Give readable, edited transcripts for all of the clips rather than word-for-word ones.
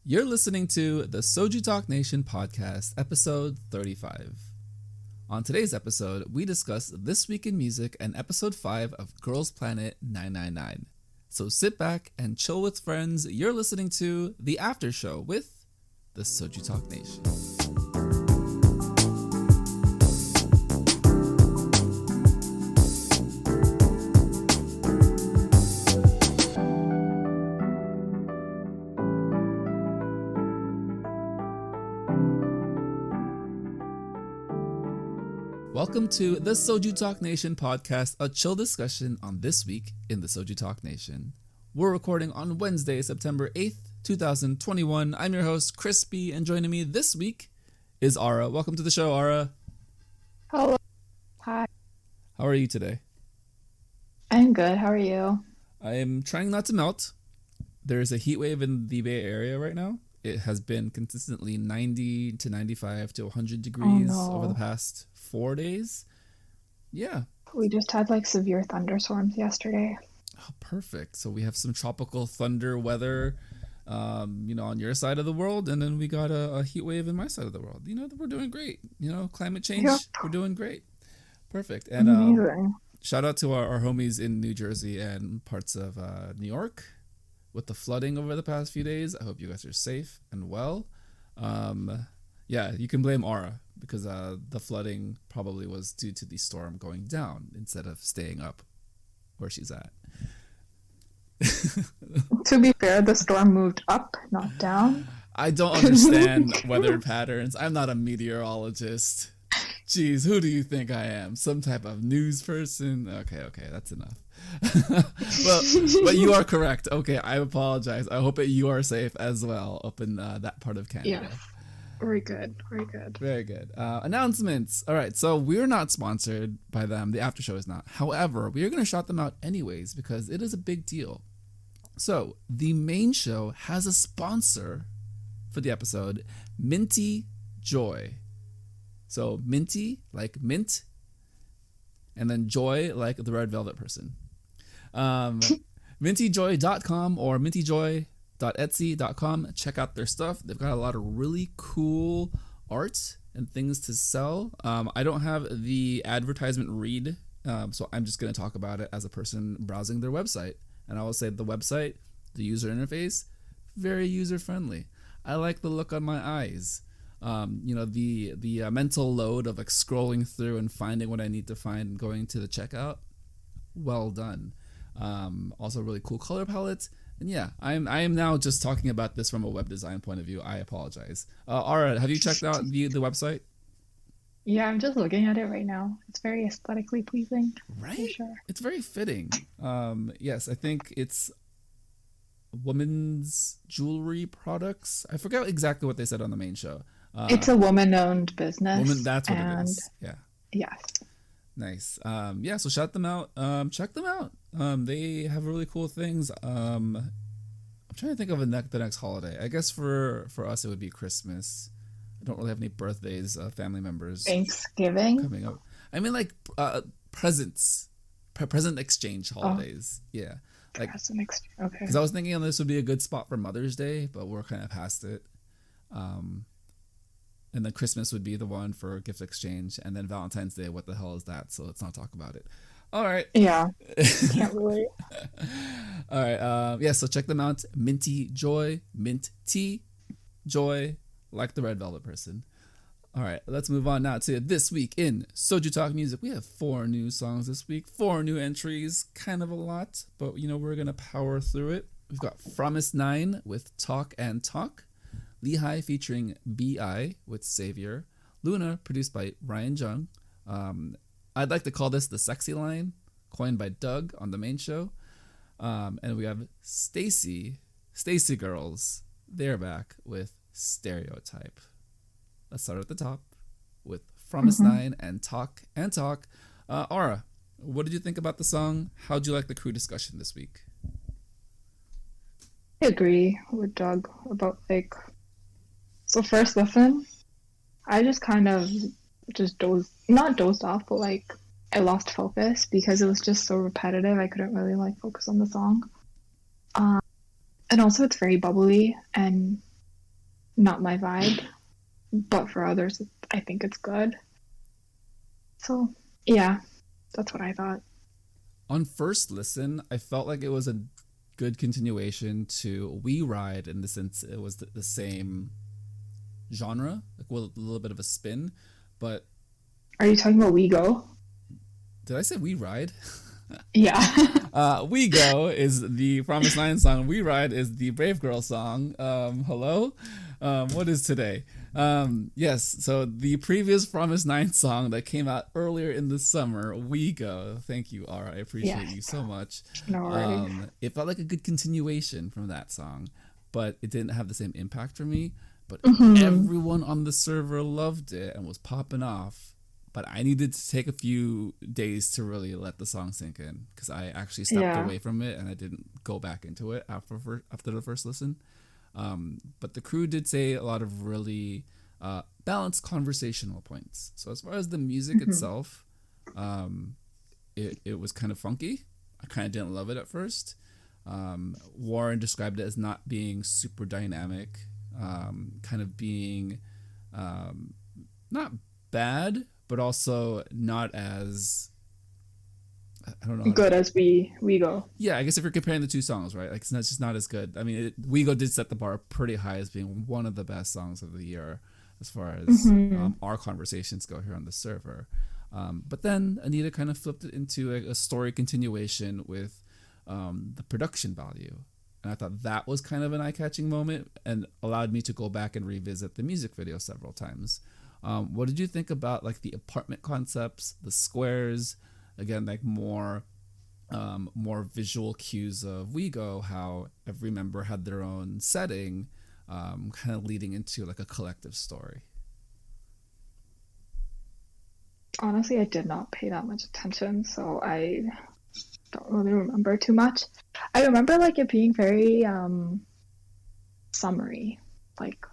You're listening to the SojuTalk Nation Podcast, episode 35. On today's episode, we discuss This Week in Music and episode 5 of Girls Planet 999. So sit back and chill with friends. You're listening to The After Show with the SojuTalk Nation. Welcome to the SojuTalk Nation podcast, a chill discussion on this week in the SojuTalk Nation. We're recording on Wednesday, September 8th, 2021. I'm your host, Crispy, and joining me this week is Ara. Welcome to the show, Ara. Hello. Hi. How are you today? I'm good. How are you? I am trying not to melt. There's a heat wave in the Bay Area right now. It has been consistently 90 to 95 to 100 degrees over the past 4 days. Yeah. We just had severe thunderstorms yesterday. Oh, perfect. So we have some tropical thunder weather, on your side of the world, and then we got a heat wave in my side of the world. We're doing great. Climate change, yep. We're doing great. Perfect. And amazing. Shout out to our homies in New Jersey and parts of New York with the flooding over the past few days. I hope you guys are safe and well. Yeah, you can blame Ara because the flooding probably was due to the storm going down instead of staying up where she's at. To be fair, the storm moved up, not down. I don't understand weather patterns. I'm not a meteorologist. Jeez, who do you think I am? Some type of news person? Okay, that's enough. But you are correct. Okay, I apologize. I hope that you are safe as well up in that part of Canada. Yeah. Very good. Very good. Announcements. All right, so we're not sponsored by them. The after show is not. However, we are going to shout them out anyways because it is a big deal. So the main show has a sponsor for the episode, Minty Joy. So Minty, like mint, and then joy, like the red velvet person. Mintyjoy.com or mintyjoy.etsy.com. Check out their stuff. They've got a lot of really cool art and things to sell. I don't have the advertisement read, so I'm just going to talk about it as a person browsing their website. And I will say the website, the user interface, very user-friendly. I like the look on my eyes. The mental load of scrolling through and finding what I need to find and going to the checkout. Well done. Also really cool color palette. And yeah, I am now just talking about this from a web design point of view. I apologize. Ara, have you checked out the website? Yeah, I'm just looking at it right now. It's very aesthetically pleasing. Right? For sure. It's very fitting. Yes, I think it's women's jewelry products. I forget exactly what they said on the main show. It's a woman-owned business. That's what it is. Yeah. Yes. Nice. So shout them out. Check them out. They have really cool things. I'm trying to think of the next holiday. I guess for us it would be Christmas. I don't really have any birthdays, family members. Thanksgiving coming up. I mean, presents, present exchange holidays. Oh. Yeah, present exchange. Okay. Because I was thinking this would be a good spot for Mother's Day, but we're kind of past it. And then Christmas would be the one for gift exchange, and then Valentine's Day. What the hell is that? So let's not talk about it. All right. Yeah. Can't relate. All right. So check them out. Minty Joy, Mint Tea Joy, like the red velvet person. All right. Let's move on now to This Week in SojuTalk Music. We have 4 new songs this week, 4 new entries, kind of a lot, but we're gonna power through it. We've got Promise 9 with Talk and Talk. Lehigh featuring B.I. with Savior. Luna, produced by Ryan Jung. I'd like to call this the sexy line, coined by Doug on the main show. And we have STAYC Girls. They're back with Stereotype. Let's start at the top with Promise 9 and Talk and Talk. Ara, what did you think about the song? How'd you like the crew discussion this week? I agree with Doug about so first listen, I just kind of not dozed off, but I lost focus because it was just so repetitive. I couldn't really focus on the song. And also it's very bubbly and not my vibe, but for others, I think it's good. So, yeah, that's what I thought. On first listen, I felt like it was a good continuation to We Ride in the sense it was the same genre, like with a little bit of a spin. But Are you talking about We Go? did I say We Ride? Yeah. We Go is the Promise 9 song. We Ride is the Brave Girl song. Hello? What is today? Yes, so the previous Promise 9 song that came out earlier in the summer, We Go. Thank you, Ara. I appreciate you so much. No worries. It felt like a good continuation from that song, but it didn't have the same impact for me. But everyone on the server loved it and was popping off. But I needed to take a few days to really let the song sink in because I actually stepped away from it and I didn't go back into it after the first listen. But the crew did say a lot of really balanced conversational points. So as far as the music itself, it was kind of funky. I kind of didn't love it at first. Warren described it as not being super dynamic, kind of being not bad, but also not as, I don't know, good as We Go. Yeah, I guess if you're comparing the two songs, right? Like it's just not as good. I mean, We Go did set the bar pretty high as being one of the best songs of the year as far as our conversations go here on the server. But then Anita kind of flipped it into a story continuation with the production value. And I thought that was kind of an eye-catching moment and allowed me to go back and revisit the music video several times. What did you think about like the apartment concepts, the squares, again, like more visual cues of We Go, how every member had their own setting, kind of leading into like a collective story? Honestly, I did not pay that much attention, so I don't really remember too much. I remember like it being very summery. Like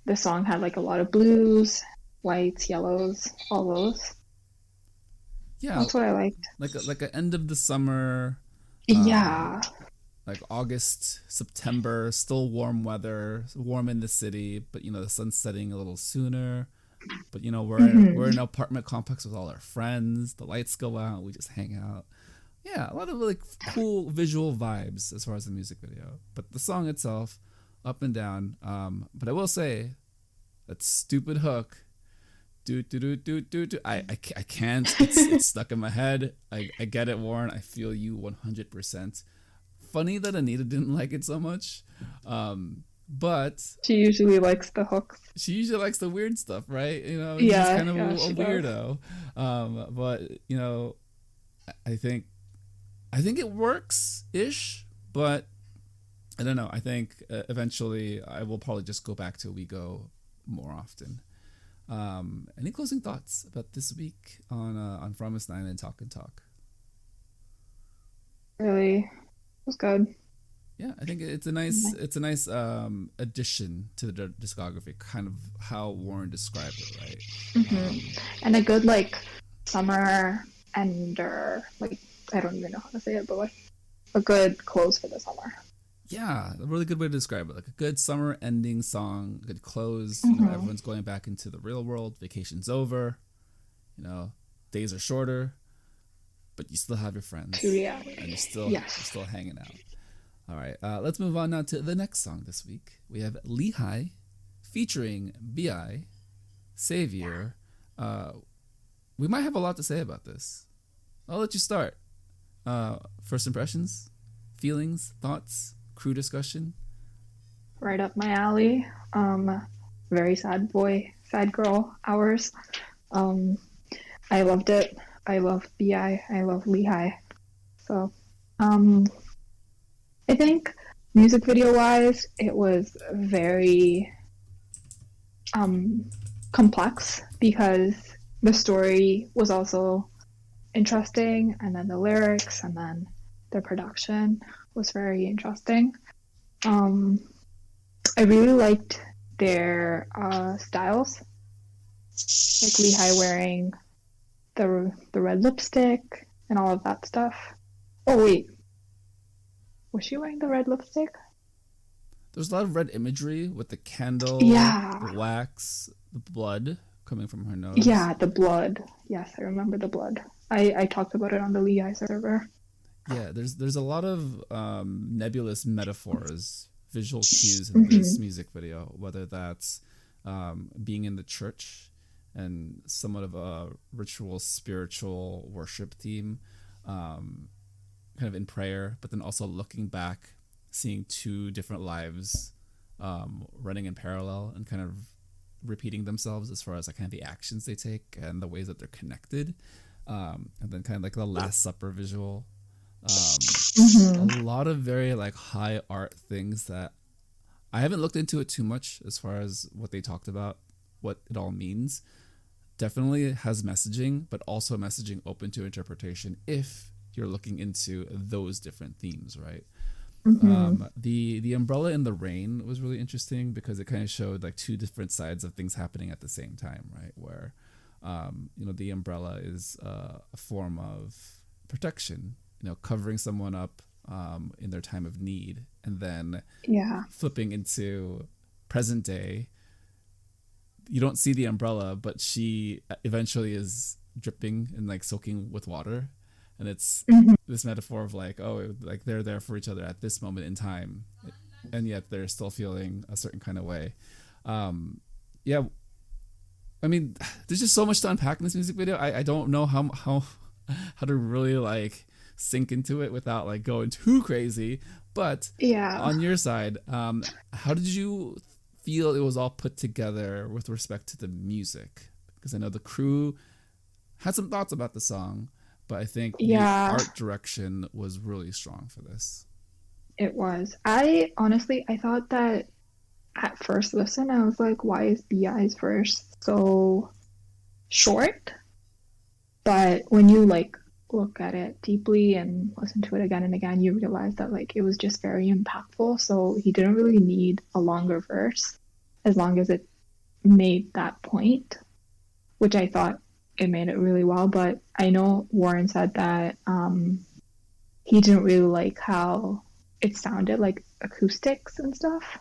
the song had like a lot of blues, whites, yellows, all those. Yeah, that's what I liked. Like an end of the summer. Yeah. Like August, September, still warm weather, warm in the city, but you know the sun's setting a little sooner. But you know we're in an apartment complex with all our friends. The lights go out, we just hang out. Yeah, a lot of like cool visual vibes as far as the music video. But the song itself, up and down. But I will say, that stupid hook, do do do do do do. I can't. It's stuck in my head. I get it, Warren. I feel you 100%. Funny that Anita didn't like it so much. But she usually likes the hooks. She usually likes the weird stuff, right? You know, she's kind of a weirdo. But you know, I think it works ish, but I don't know. I think eventually I will probably just go back to We Go more often. Any closing thoughts about this week on Promise 9 and Talk and Talk? Really, it was good. Yeah, I think it's a nice addition to the discography, kind of how Warren described it, right? And a good like summer ender, like I don't even know how to say it, but like a good close for the summer. Yeah, a really good way to describe it. Like a good summer ending song, good close. You know, everyone's going back into the real world. Vacation's over. You know, days are shorter, but you still have your friends, and you're still hanging out. All right, let's move on now to the next song this week. We have Lehigh featuring B.I. Savior. We might have a lot to say about this. I'll let you start. First impressions, feelings, thoughts, crew discussion. Right up my alley. Very sad girl hours. I loved it. I love B.I. I love Lehigh. So, I think music video wise, it was very complex because the story was also interesting, and then the lyrics, and then the production was very interesting. I really liked their styles, like Lehigh wearing the red lipstick and all of that stuff. Oh wait, was she wearing the red lipstick? there's a lot of red imagery with the candle, Yeah. the wax, the blood coming from her nose. Yeah, the blood. Yes, I remember the blood. I talked about it on the Lee server. Yeah, there's a lot of nebulous metaphors, visual cues in this music video, whether that's being in the church and somewhat of a ritual, spiritual worship theme, kind of in prayer, but then also looking back, seeing two different lives running in parallel and kind of repeating themselves as far as like kind of the actions they take and the ways that they're connected, and then kind of like the Last Supper visual. A lot of very like high art things that I haven't looked into it too much as far as what they talked about, what it all means. Definitely has messaging, but also messaging open to interpretation if you're looking into those different themes, right? The umbrella in the rain was really interesting because it kind of showed like two different sides of things happening at the same time, right? Where the umbrella is a form of protection, covering someone up in their time of need, and then flipping into present day, you don't see the umbrella, but she eventually is dripping and like soaking with water. And it's this metaphor of like, oh, like they're there for each other at this moment in time, and yet they're still feeling a certain kind of way. Yeah, I mean, there's just so much to unpack in this music video. I don't know how to really like sink into it without like going too crazy. But on your side, how did you feel it was all put together with respect to the music? Because I know the crew had some thoughts about the song, but I think the art direction was really strong for this. It was. I thought that at first listen, I was like, why is BI's verse so short? But when you like look at it deeply and listen to it again and again, you realize that like it was just very impactful. So he didn't really need a longer verse as long as it made that point, which I thought it made it really well. But I know Warren said that he didn't really like how it sounded, like acoustics and stuff.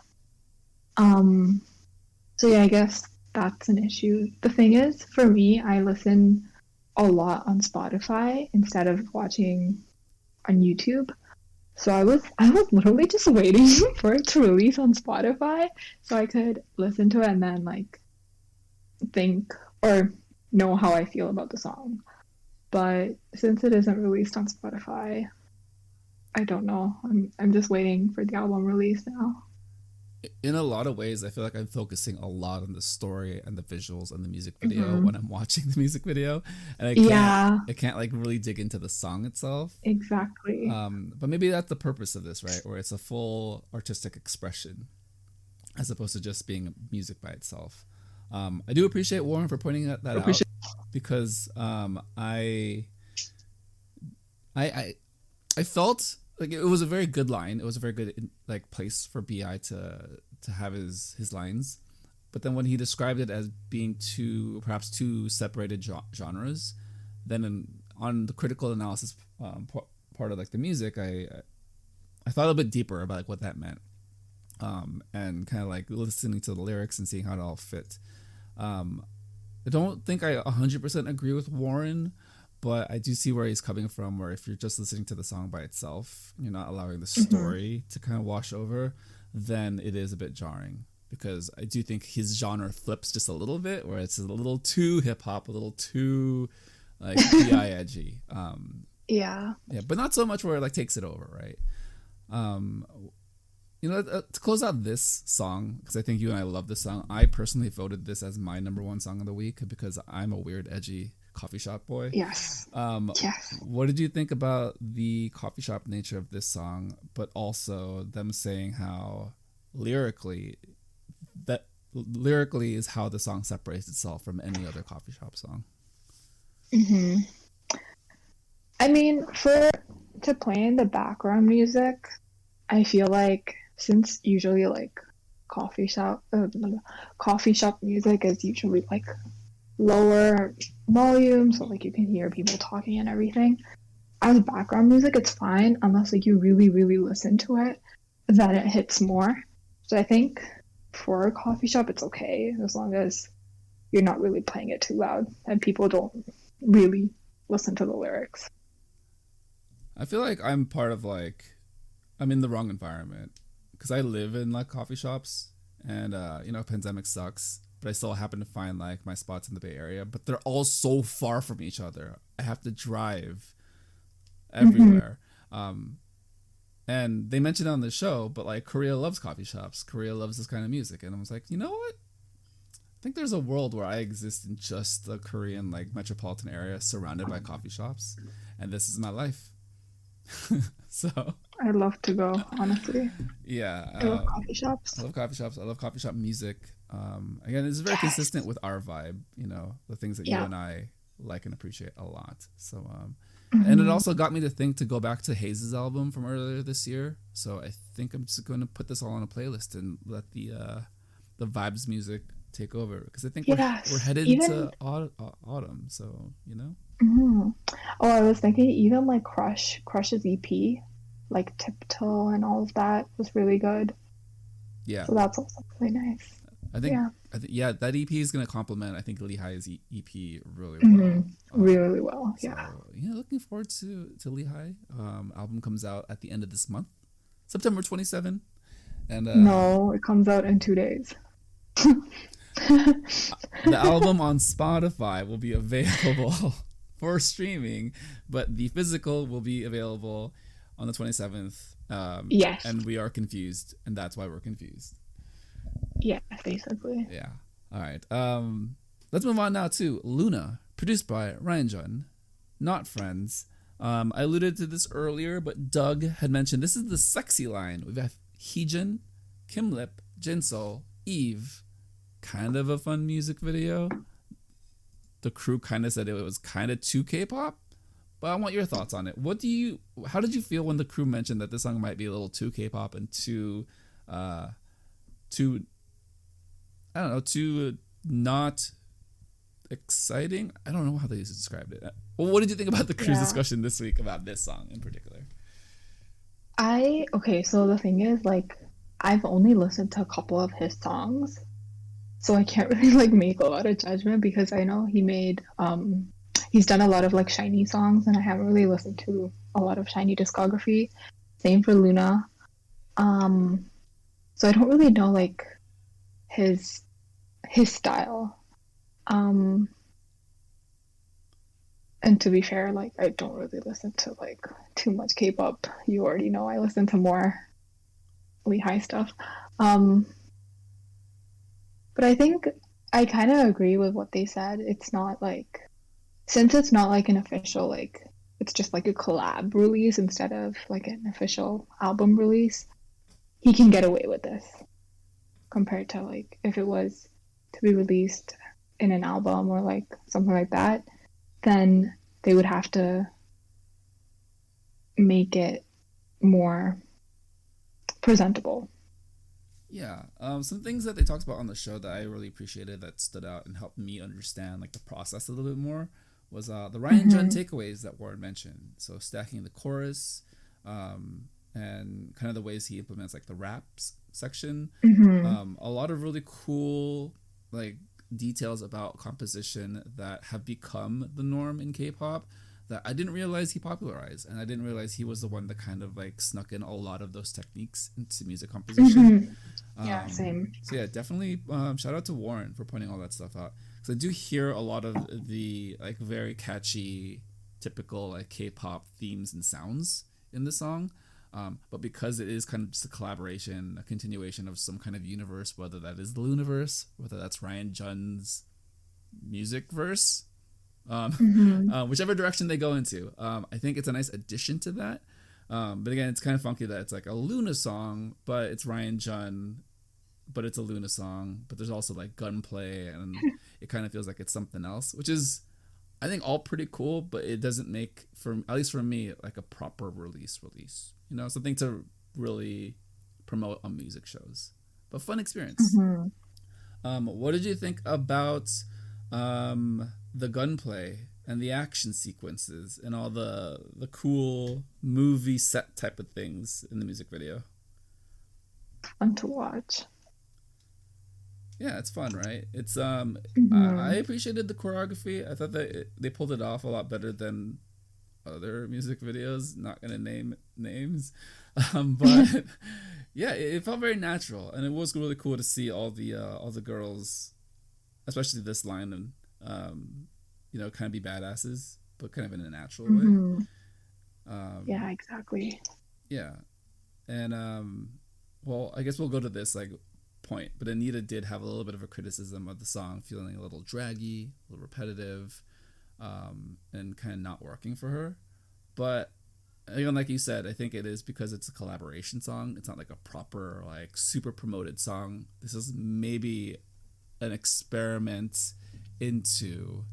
So yeah, I guess that's an issue. The thing is, for me, I listen a lot on Spotify instead of watching on YouTube. So I was literally just waiting for it to release on Spotify so I could listen to it and then like think or know how I feel about the song. But since it isn't released on Spotify, I don't know. I'm just waiting for the album release now. In a lot of ways, I feel like I'm focusing a lot on the story and the visuals and the music video when I'm watching the music video, and I can't like really dig into the song itself. Exactly. But maybe that's the purpose of this, right? Where it's a full artistic expression as opposed to just being music by itself. I do appreciate Warren for pointing that out because I felt like it was a very good line. It was a very good like place for BI to have his lines. But then when he described it as being perhaps two separated genres, then on the critical analysis part of like the music, I thought a little bit deeper about like what that meant, and kind of like listening to the lyrics and seeing how it all fit. I don't think I 100% agree with Warren, but I do see where he's coming from, where if you're just listening to the song by itself, you're not allowing the story to kind of wash over, then it is a bit jarring. Because I do think his genre flips just a little bit, where it's a little too hip-hop, a little too like BI edgy. Yeah, but not so much where it like takes it over, right? To close out this song, because I think you and I love this song, I personally voted this as my number one song of the week because I'm a weird, edgy coffee shop boy. Yes. What did you think about the coffee shop nature of this song, but also them saying how lyrically is how the song separates itself from any other coffee shop song? I mean, to play in the background music, I feel like since usually like coffee shop music is usually like lower volume, so like you can hear people talking and everything. As background music, it's fine unless like you really, really listen to it, then it hits more. So I think for a coffee shop, it's okay as long as you're not really playing it too loud and people don't really listen to the lyrics. I feel like I'm part of like I'm in the wrong environment because I live in like coffee shops and pandemic sucks, but I still happen to find like my spots in the Bay Area, but they're all so far from each other. I have to drive everywhere. And they mentioned it on the show, but like Korea loves coffee shops. Korea loves this kind of music. And I was like, you know what? I think there's a world where I exist in just the Korean like metropolitan area surrounded by coffee shops. And this is my life. So I'd love to go, honestly. yeah. I love coffee shops. I love coffee shops. I love coffee shop music. Again, it's very consistent with our vibe, the things that you and I like and appreciate a lot. So and it also got me to think to go back to Hayes' album from earlier this year. So I think I'm just going to put this all on a playlist and let the vibes music take over because I think we're headed into autumn. So Oh, I was thinking even like Crush's EP, like Tiptoe and all of that was really good. Yeah. So that's also really nice. I think that EP is going to complement I think Lehi's EP really well. Really well. Yeah. So, looking forward to Lehigh. Album comes out at the end of this month, September 27. And no, it comes out in 2 days. The album on Spotify will be available for streaming, but the physical will be available on the 27th. Yes. And we are confused, and that's why we're confused. Yeah, basically. Yeah. All right. Let's move on now to Luna, produced by Ryan Jun, not Friends. I alluded to this earlier, but Doug had mentioned this is the sexy line. We've got Heejun, Kim Lip, Jinsol, Eve. Kind of a fun music video. The crew kind of said it was kind of too K-pop, but I want your thoughts on it. How did you feel when the crew mentioned that this song might be a little too K-pop and too not exciting? I don't know how they described it. Well, what did you think about the crew's discussion this week about this song in particular? So the thing is, like, I've only listened to a couple of his songs, so I can't really like make a lot of judgment because I know he's done a lot of like SHINee songs and I haven't really listened to a lot of SHINee discography. Same for Luna. So I don't really know like his style. And to be fair, like I don't really listen to like too much K-pop. You already know I listen to more Lehigh stuff. But I think I kind of agree with what they said. It's not like, since it's not like an official, like, it's just like a collab release instead of like an official album release, he can get away with this compared to like if it was to be released in an album or like something like that, then they would have to make it more presentable. Yeah, some things that they talked about on the show that I really appreciated that stood out and helped me understand like the process a little bit more was the Ryan Jun takeaways that Warren mentioned. So stacking the chorus, and kind of the ways he implements like the raps section. A lot of really cool like details about composition that have become the norm in K-pop that I didn't realize he popularized, and I didn't realize he was the one that kind of like snuck in a lot of those techniques into music composition. Yeah, same. So yeah, definitely shout out to Warren for pointing all that stuff out, because I do hear a lot of the like very catchy, typical like K-pop themes and sounds in the song. But because it is kind of just a collaboration, a continuation of some kind of universe, whether that is the Luniverse, whether that's Ryan Jun's music verse, whichever direction they go into, I think it's a nice addition to that. But again, it's kind of funky that it's like a Luna song, but it's Ryan Jun, but it's a Luna song, but there's also like gunplay, and it kind of feels like it's something else, which is, I think, all pretty cool, but it doesn't make, at least for me, like a proper release, something to really promote on music shows, but fun experience. What did you think about the gunplay and the action sequences and all the cool movie set type of things in the music video? fun to watch. Yeah, it's fun, right? It's I Mm-hmm. appreciated the choreography. I thought that they pulled it off a lot better than other music videos. Not gonna name names, but yeah, it felt very natural, and it was really cool to see all the girls, especially this line, and kind of be badasses, but kind of in a natural way. Mm-hmm. Yeah, Um, exactly. yeah, and well, I guess we'll go to this like point, but Anita did have a little bit of a criticism of the song, feeling a little draggy, a little repetitive, and kind of not working for her. But again, like you said, I think it is because it's a collaboration song. It's not like a proper, like, super promoted song. This is maybe an experiment into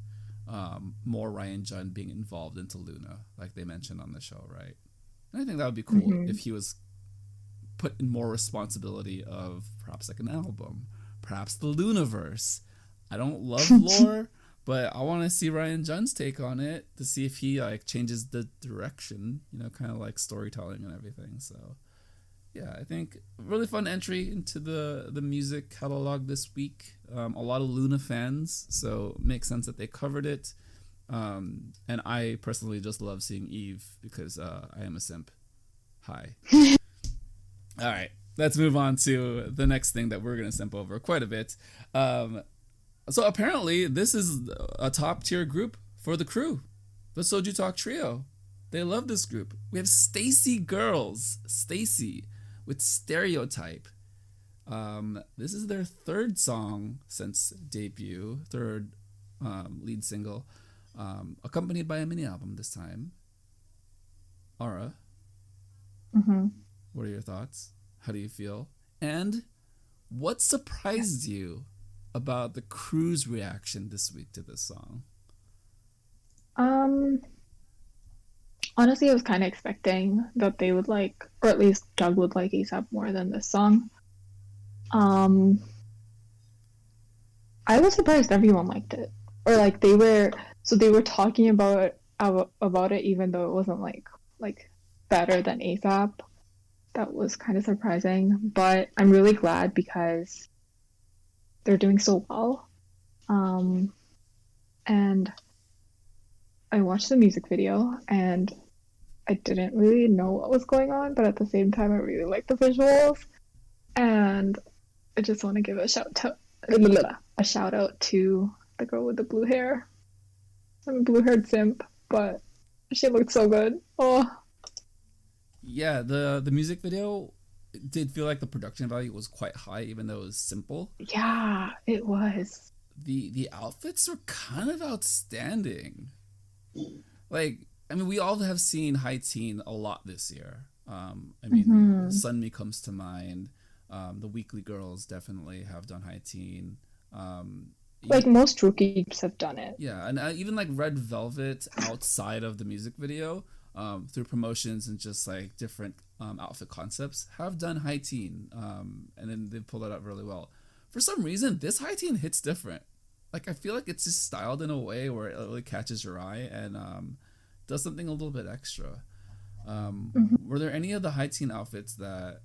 more Ryan Jun being involved into Luna, like they mentioned on the show, right? And I think that would be cool Mm-hmm. if he was put in more responsibility of perhaps like an album, perhaps the Lunaverse. I don't love lore, but I want to see Ryan Jun's take on it to see if he like changes the direction, kind of like storytelling and everything. So yeah, I think really fun entry into the music catalog this week. A lot of Luna fans, so it makes sense that they covered it. And I personally just love seeing Eve because I am a simp. Hi. All right, let's move on to the next thing that we're gonna simp over quite a bit. Um, so apparently, this is a top tier group for the crew, the SojuTalk trio. They love this group. We have STAYC girls, STAYC with Stereotype. This is their third song since debut, third lead single, accompanied by a mini album this time. Ara, Mm-hmm. what are your thoughts? How do you feel? And what surprised you about the crew's reaction this week to this song? Um, Honestly, I was kind of expecting that they would like, or at least Doug would like ASAP more than this song. Um, I was surprised everyone liked it, or like they were talking about it even though it wasn't like better than ASAP. That was kind of surprising, but I'm really glad because they're doing so well. Um, and I watched the music video and I didn't really know what was going on, but at the same time, I really liked the visuals. And I just want to give a shout out to the girl with the blue hair. I'm a blue haired simp, but she looked so good. Oh, Yeah, the music video did feel like the production value was quite high, even though it was simple. yeah, it was. The outfits were kind of outstanding. Like, I mean, we all have seen High Teen a lot this year. I mean, Hmm. Sunmi comes to mind. The Weekly Girls definitely have done High Teen. Um, Like most rookies have done it. yeah, and even like Red Velvet outside of the music video, through promotions and just like different outfit concepts, have done High Teen, and then they pulled it out really well. For some reason, this High Teen hits different. Like I feel like it's just styled in a way where it really catches your eye and does something a little bit extra. Mhm. Were there any of the High Teen outfits that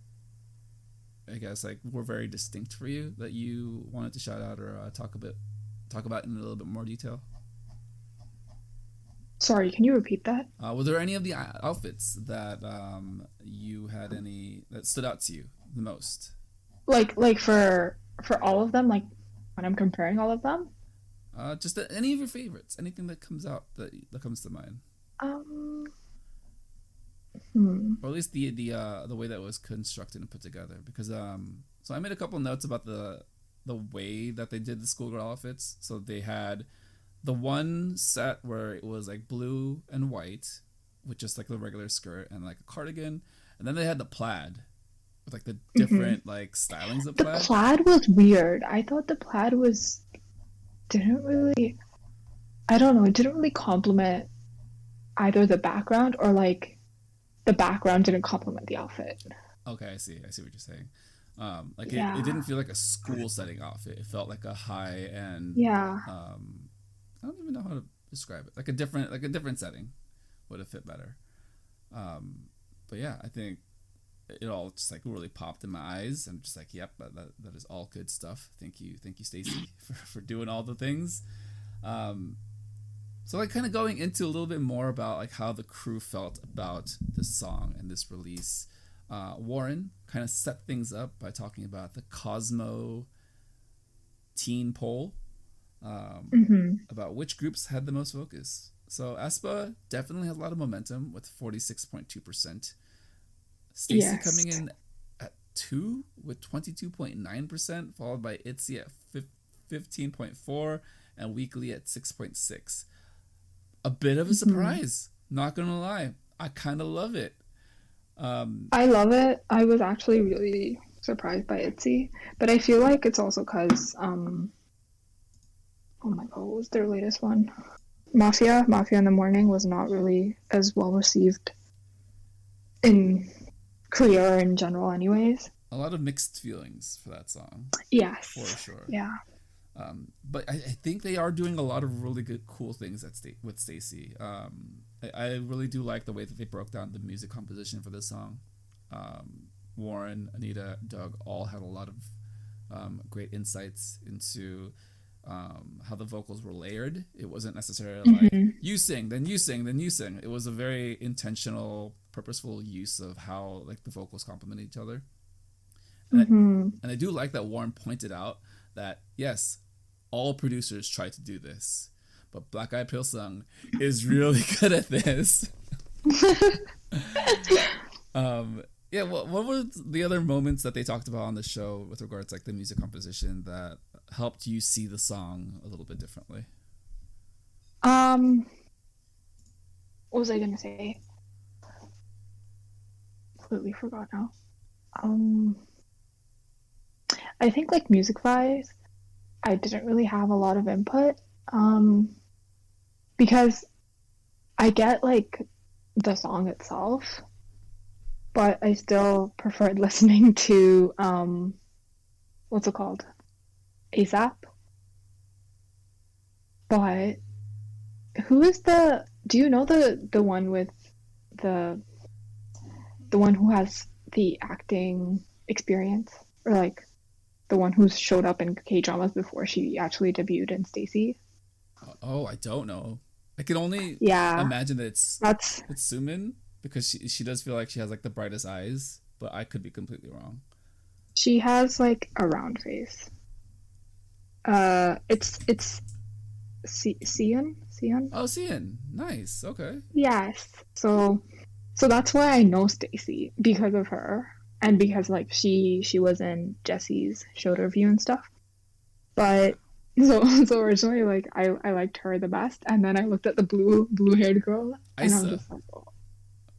I guess like were very distinct for you that you wanted to shout out or talk about in a little bit more detail? Sorry, can you repeat that? Were there any of the outfits that you had any that stood out to you the most? Like for all of them, like when I'm comparing all of them. Just any of your favorites, anything that comes out that comes to mind, Um, hmm. or at least the way that it was constructed and put together. Because so I made a couple notes about the way that they did the schoolgirl outfits. So they had the one set where it was like blue and white with just like the regular skirt and like a cardigan, and then they had the plaid with like the Hmm. different like stylings of The plaid. plaid was weird. I thought the plaid was didn't really. I don't know. It didn't really complement either the background or like the background didn't complement the outfit. Okay, I see what you're saying. Like it Yeah. didn't feel like a school setting outfit. It felt like a high end. Yeah. I don't even know how to describe it. Like a different setting would have fit better. Um, but yeah, I think it all just like really popped in my eyes. I'm just like, yep, that is all good stuff. Thank you, STAYC, for doing all the things. So like kind of going into a little bit more about like how the crew felt about this song and this release. Warren kind of set things up by talking about the Cosmo teen poll, about which groups had the most focus. So aespa definitely has a lot of momentum with 46.2%. STAYC coming in at 2 with 22.9%, followed by ITZY at 15.4 and Weekly at 6.6. A bit of a surprise, not gonna lie. I kind of love it. I love it. I was actually really surprised by ITZY, but I feel like it's also because oh my god, what was their latest one? Mafia in the Morning was not really as well received in Korea or in general anyways. A lot of mixed feelings for that song. Yes. For sure. Yeah. But I think they are doing a lot of really good, cool things with STAYC. I really do like the way that they broke down the music composition for this song. Warren, Anita, Doug all had a lot of great insights into how the vocals were layered. It wasn't necessarily like you sing, then you sing, then you sing. It was a very intentional, purposeful use of how like the vocals complement each other. And I do like that Warren pointed out that yes, all producers try to do this, but Black Eyed Pilsung is really good at this. Yeah, what were the other moments that they talked about on the show with regards to like the music composition that helped you see the song a little bit differently? What was I gonna say? Completely forgot now. I think like music wise, I didn't really have a lot of input, because I get like the song itself, but I still preferred listening to what's it called? ASAP. But who is do you know the one with the one who has the acting experience, or like the one who's showed up in K-dramas before she actually debuted in STAYC? Oh, I don't know. I can only imagine that it's Sumin, because she does feel like she has like the brightest eyes, but I could be completely wrong. She has like a round face. It's Sian? Oh, Sian. Nice. Okay. Yes. So that's why I know STAYC, because of her, and because like she was in Jessie's show review and stuff. But so originally like I liked her the best, and then I looked at the blue haired girl and I was just like, oh.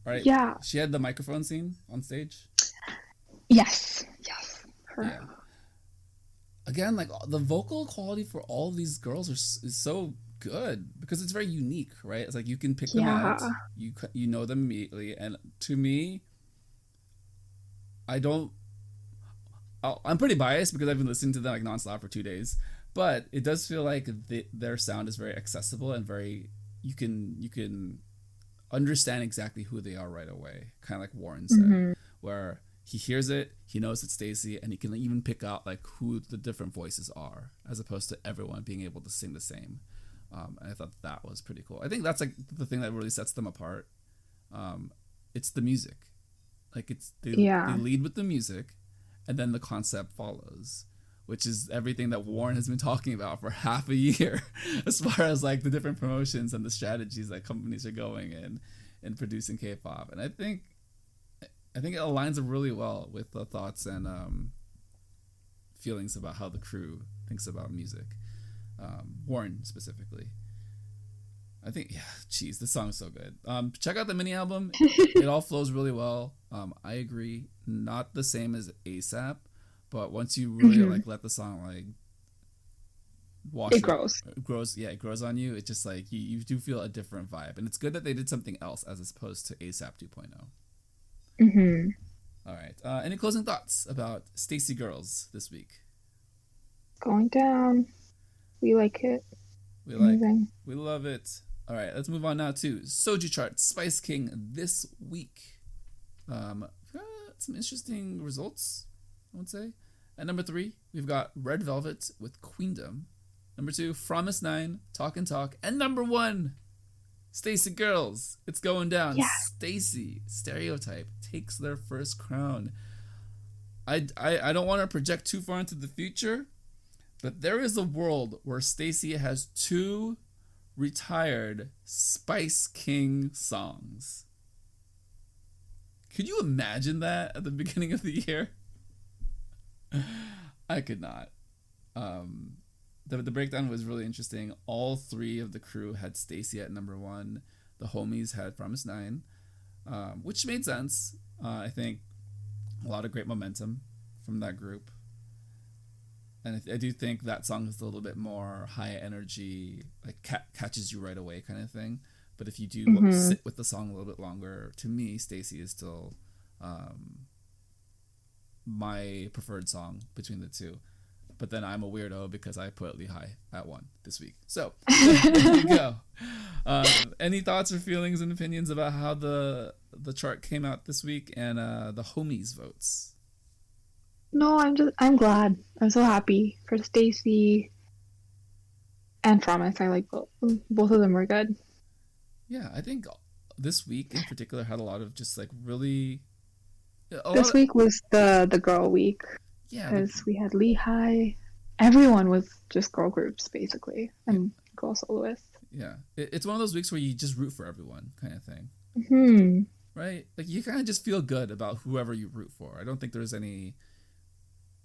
Right. Yeah. She had the microphone scene on stage. Yes. Her. Yeah. Again, like the vocal quality for all of these girls is so good because it's very unique, right? It's like you can pick them out, you know them immediately, and to me, I'm pretty biased because I've been listening to them like nonstop for 2 days, but it does feel like their sound is very accessible and very you can understand exactly who they are right away, kind of like Warren said, where he hears it, he knows it's STAYC, and he can even pick out like who the different voices are, as opposed to everyone being able to sing the same. And I thought that was pretty cool. I think that's like the thing that really sets them apart. It's the music, like they lead with the music, and then the concept follows, which is everything that Warren has been talking about for half a year, as far as like the different promotions and the strategies that companies are going in producing K-pop. And I think it aligns really well with the thoughts and feelings about how the crew thinks about music. Warren specifically. I think, this song is so good. Check out the mini album. It all flows really well. I agree. Not the same as ASAP, but once you really like let the song like wash it grows. It grows on you. It's just like you do feel a different vibe, and it's good that they did something else as opposed to ASAP 2.0. All right. Any closing thoughts about STAYC Girls this week? Going down. We like it. We love it. All right, let's move on now to Soju Chart Spice King this week. some interesting results, I would say. At number 3, we've got Red Velvet with Queendom. Number 2, Promise 9, Talk and Talk. And number 1, STAYC Girls, It's Going Down. Yeah. STAYC, Stereotype, takes their first crown. I don't want to project too far into the future, but there is a world where STAYC has 2 retired Spice King songs. Could you imagine that at the beginning of the year? I could not. The breakdown was really interesting. All 3 of the crew had STAYC at number 1. The homies had Promise 9, which made sense. I think a lot of great momentum from that group. And I do think that song is a little bit more high energy, like catches you right away kind of thing. But if you do sit with the song a little bit longer, to me, STAYC is still my preferred song between the 2. But then I'm a weirdo because I put Lehigh at 1 this week. So there you go. Any thoughts or feelings and opinions about how the chart came out this week and the homies votes? No, I'm glad. I'm so happy for STAYC and Promise. I like both of them were good. Yeah, I think this week in particular had a lot of just like really. This week was the girl week. Yeah, because we had Lehigh. Everyone was just girl groups basically, and girl soloists. Yeah, it's one of those weeks where you just root for everyone, kind of thing. Mm-hmm. Right? Like you kind of just feel good about whoever you root for. I don't think there's any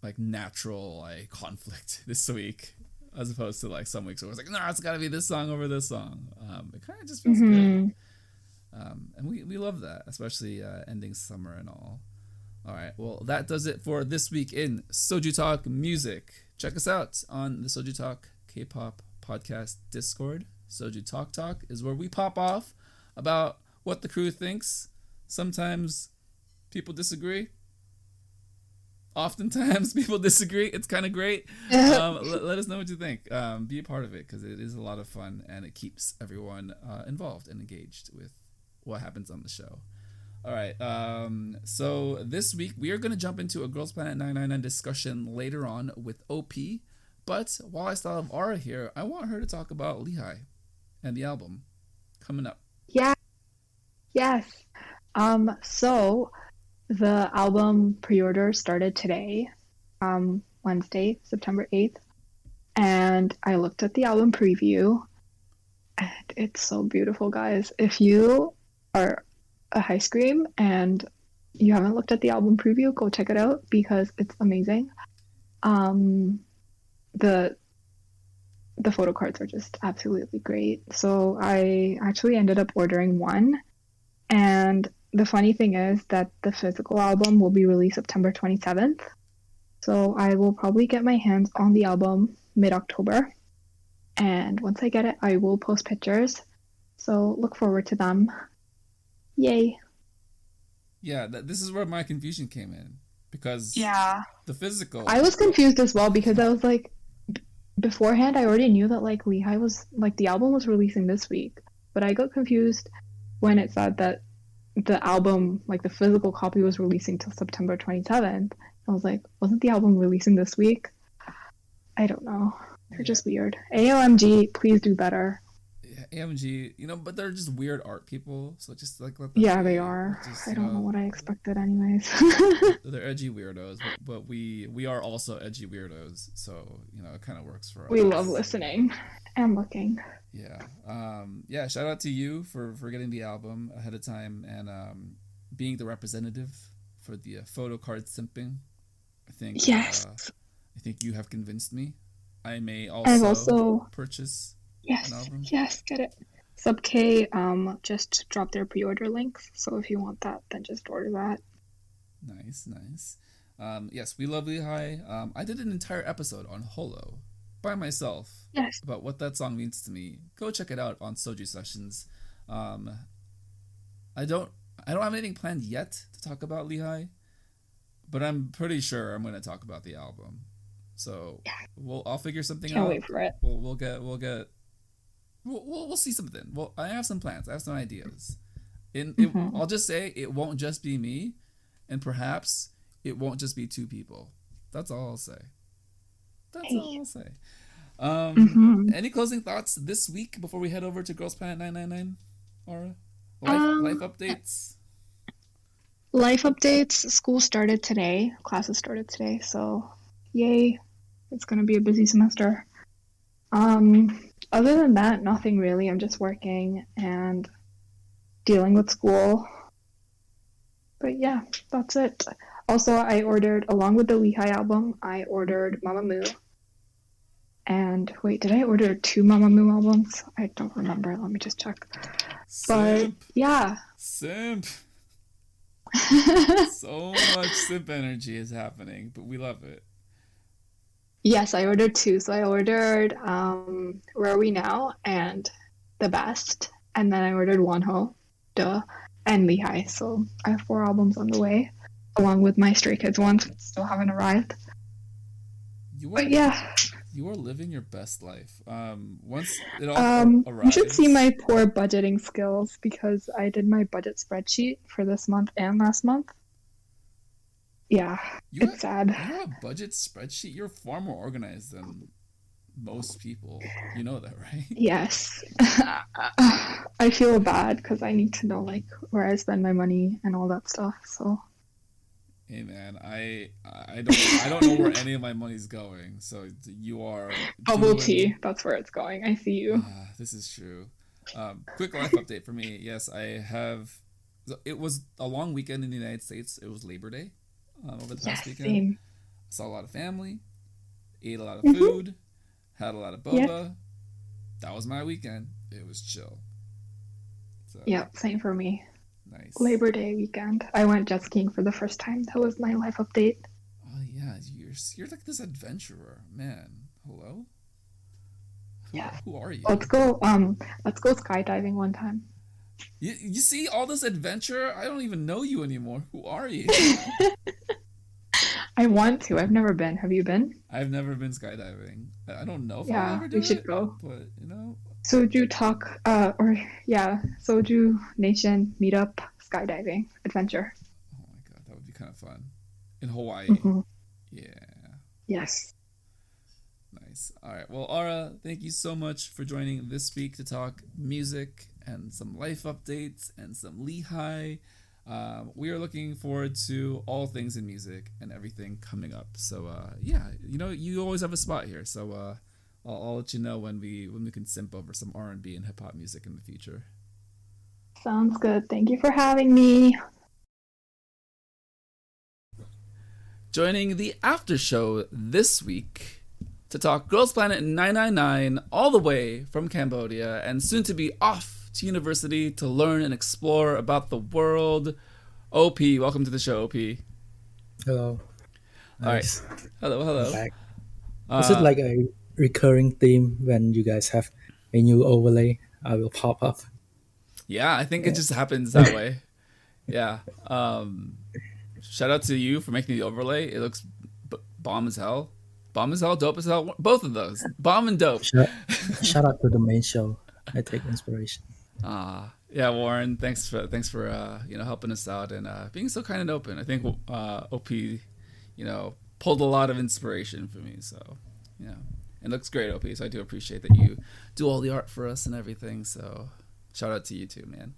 like natural like conflict this week, as opposed to like some weeks where it's like, no, it's got to be this song over this song. It kind of just feels good, and we love that, especially ending summer and all. All right, well, that does it for this week in SojuTalk Music. Check us out on the SojuTalk Kpop Podcast Discord. SojuTalk Talk is where we pop off about what the crew thinks. Sometimes people disagree. Oftentimes people disagree. It's kind of great. Let us know what you think. Be a part of it because it is a lot of fun and it keeps everyone involved and engaged with what happens on the show. All right, so this week we are going to jump into a Girls Planet 999 discussion later on with OP, but while I still have Ara here, I want her to talk about Lehigh and the album coming up. Yeah, yes. So the album pre-order started today, Wednesday, September 8th, and I looked at the album preview, and it's so beautiful, guys. If you are a High Scream and you haven't looked at the album preview, go check it out because it's amazing. The photo cards are just absolutely great. So I actually ended up ordering one, and the funny thing is that the physical album will be released September 27th. So I will probably get my hands on the album mid-October, and once I get it, I will post pictures. So look forward to them. Yay. Yeah, this is where my confusion came in because the physical. I was confused as well because I was like, beforehand, I already knew that like Lehigh was like the album was releasing this week, but I got confused when it said that the album, like the physical copy, was releasing till September 27th. I was like, wasn't the album releasing this week? I don't know. They're just weird. AOMG, please do better. AMG, but they're just weird art people, so just like let them yeah, be. they are. I don't know what I expected, anyways. They're edgy weirdos, but we are also edgy weirdos, so it kind of works for us. We love listening and looking. Yeah. Shout out to you for getting the album ahead of time and being the representative for the photo card simping. I think yes. I think you have convinced me. I may I've also purchase. Yes, get it. Sub K just dropped their pre-order links, so if you want that, then just order that. Nice. Yes, we love Lehigh. I did an entire episode on Holo by myself. Yes. About what that song means to me. Go check it out on Soju Sessions. I don't have anything planned yet to talk about Lehigh, but I'm pretty sure I'm going to talk about the album. So I'll figure something out. Can't wait for it. We'll see something. Well, I have some plans. I have some ideas. Mm-hmm. I'll just say it won't just be me. and perhaps it won't just be 2 people. That's all I'll say. That's all I'll say. Any closing thoughts this week before we head over to Girls Planet 999? Aura? Life updates? Life updates. School started today. Classes started today. So, yay. It's going to be a busy semester. Other than that, nothing really. I'm just working and dealing with school. But yeah, that's it. Also, I ordered, along with the Lehigh album, I ordered Mamamoo. And wait, did I order 2 Mamamoo albums? I don't remember. Let me just check. But yeah. Simp. So much simp energy is happening, but we love it. Yes, I ordered 2. So I ordered Where Are We Now and The Best. And then I ordered Wonho, Duh, and Lehigh. So I have 4 albums on the way, along with my Stray Kids ones, which still haven't arrived. But yeah. You are living your best life. Once it all arrives. You should see my poor budgeting skills because I did my budget spreadsheet for this month and last month. Yeah, it's sad. You have a budget spreadsheet? You're far more organized than most people. You know that, right? Yes. I feel bad because I need to know like where I spend my money and all that stuff. So. Hey man, I don't know where any of my money's going. So you are bubble tea. That's where it's going. I see you. This is true. Quick life update for me. Yes, I have. It was a long weekend in the United States. It was Labor Day over the past weekend. Same. Saw a lot of family, ate a lot of food, had a lot of boba. Yep. That was my weekend. It was chill. So, yeah, same for me. Nice. Labor Day weekend. I went jet skiing for the first time. That was my life update. Oh yeah, you're like this adventurer, man. Hello? Yeah. Who are you? Let's go skydiving one time. You see all this adventure? I don't even know you anymore. Who are you? I want to. I've never been. Have you been? I've never been skydiving. I don't know if yeah, I'll ever do we should go. But you know. SojuTalk, Soju Nation meetup skydiving adventure. Oh my god, that would be kind of fun. In Hawaii. Yeah. Yes. Nice. All right. Well, Ara, thank you so much for joining this week to talk music and some life updates and some Lehigh. We are looking forward to all things in music and everything coming up. So yeah, you always have a spot here. So I'll let you know when we can simp over some R&B and hip hop music in the future. Sounds good. Thank you for having me. Joining the after show this week to talk Girls Planet 999 all the way from Cambodia and soon to be off to university to learn and explore about the world. OP, welcome to the show, OP. Hello. Nice. All right. Hello. I'm back. Is it like a recurring theme when you guys have a new overlay? I will pop up. Yeah, I think it just happens that way. Yeah. Shout out to you for making the overlay. It looks bomb as hell. Bomb as hell, dope as hell. Both of those. Bomb and dope. Shout out to the main show. I take inspiration. Yeah, Warren, thanks for helping us out and being so kind and open. I think OP, pulled a lot of inspiration for me. So, yeah. It looks great, OP. So I do appreciate that you do all the art for us and everything. So shout out to you too, man.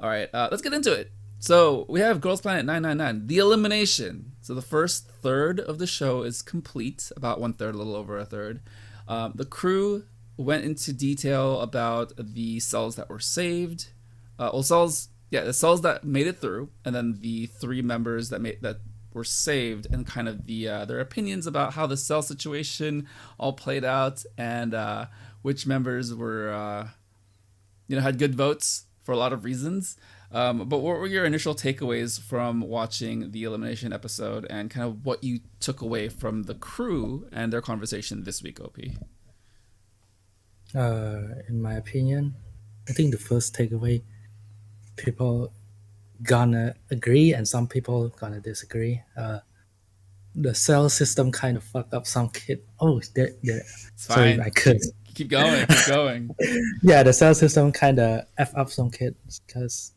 All right, let's get into it. So we have Girls Planet 999, the elimination. So the first third of the show is complete, about 1/3, a little over 1/3. The crew went into detail about the cells that were saved. The cells that made it through, and then the 3 members that were saved, and kind of their opinions about how the cell situation all played out, and which members were had good votes for a lot of reasons. But what were your initial takeaways from watching the elimination episode, and kind of what you took away from the crew and their conversation this week, OP? In my opinion, I think the first takeaway, people gonna agree and some people gonna disagree. The cell system kind of fucked up some kid. Oh, there. Sorry, I could. Keep going. Yeah, the cell system kind of F up some kids because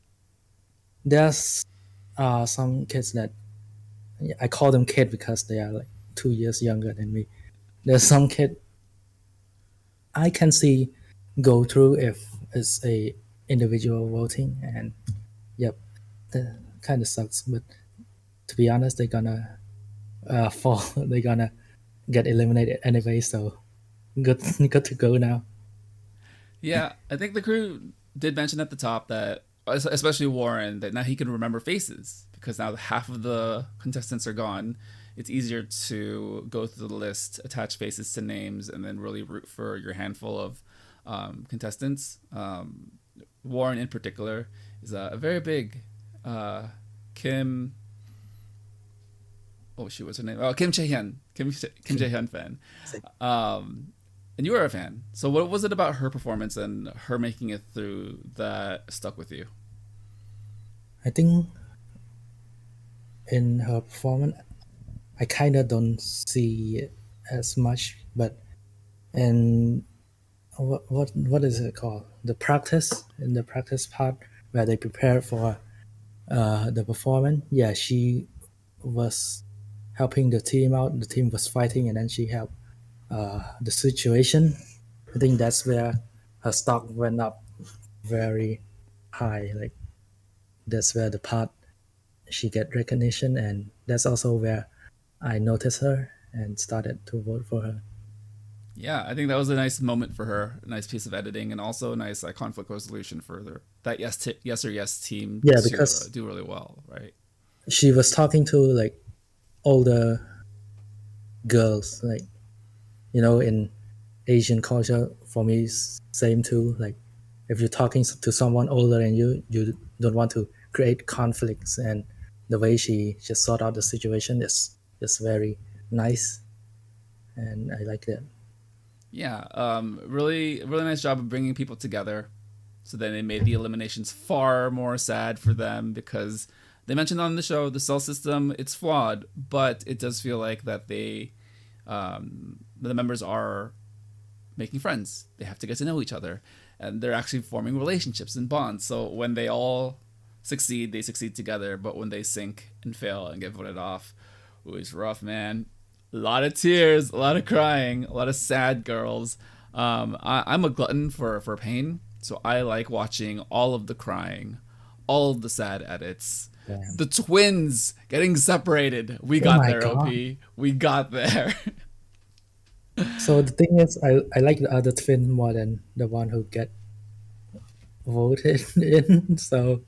there's are some kids that I call them kid because they are like 2 years younger than me. There's some kid I can see go through if it's a individual voting, and yep, that kind of sucks. But to be honest, they're gonna fall. They're gonna get eliminated anyway. So good, good to go now. Yeah, I think the crew did mention at the top that, especially Warren, that now he can remember faces because now half of the contestants are gone. It's easier to go through the list, attach faces to names, and then really root for your handful of contestants. Warren, in particular, is a very big Kim. Oh, she was her name. Oh, Kim Chae-hyun. Kim Chae-hyun fan. And you were a fan. So what was it about her performance and her making it through that stuck with you? I think in her performance, I kind of don't see it as much, but in what is it called? The practice, in the practice part where they prepare for the performance. Yeah, she was helping the team out. The team was fighting, and then she helped the situation. I think that's where her stock went up very high. Like that's where the part she get recognition, and that's also where I noticed her and started to vote for her. Yeah, I think that was a nice moment for her, a nice piece of editing, and also a nice conflict resolution for that yes or yes team Yeah, to because do really well, right? she was talking to like older girls, like in Asian culture. For me, same too. Like if you're talking to someone older and you don't want to create conflicts, and the way she just sort out the situation is just very nice, and I like that. Yeah, really nice job of bringing people together. So then they made the eliminations far more sad for them because they mentioned on the show the cell system, it's flawed, but it does feel like that the members are making friends. They have to get to know each other, and they're actually forming relationships and bonds. So when they all succeed, they succeed together. But when they sink and fail and get voted off, it was rough, man. A lot of tears, a lot of crying, a lot of sad girls. I'm a glutton for pain, so I like watching all of the crying, all of the sad edits. Damn. The twins getting separated. We Oh got my there, God. OP. We got there. So the thing is, I like the other twin more than the one who get voted in. So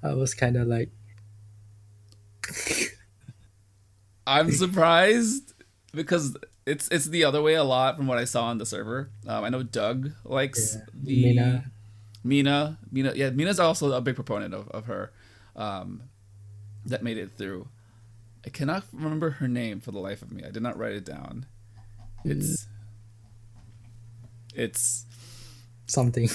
I was kind of like, I'm surprised because it's the other way a lot from what I saw on the server. I know Doug likes yeah, the Mina. Yeah, Mina's also a big proponent of her. That made it through. I cannot remember her name for the life of me. I did not write it down. It's something.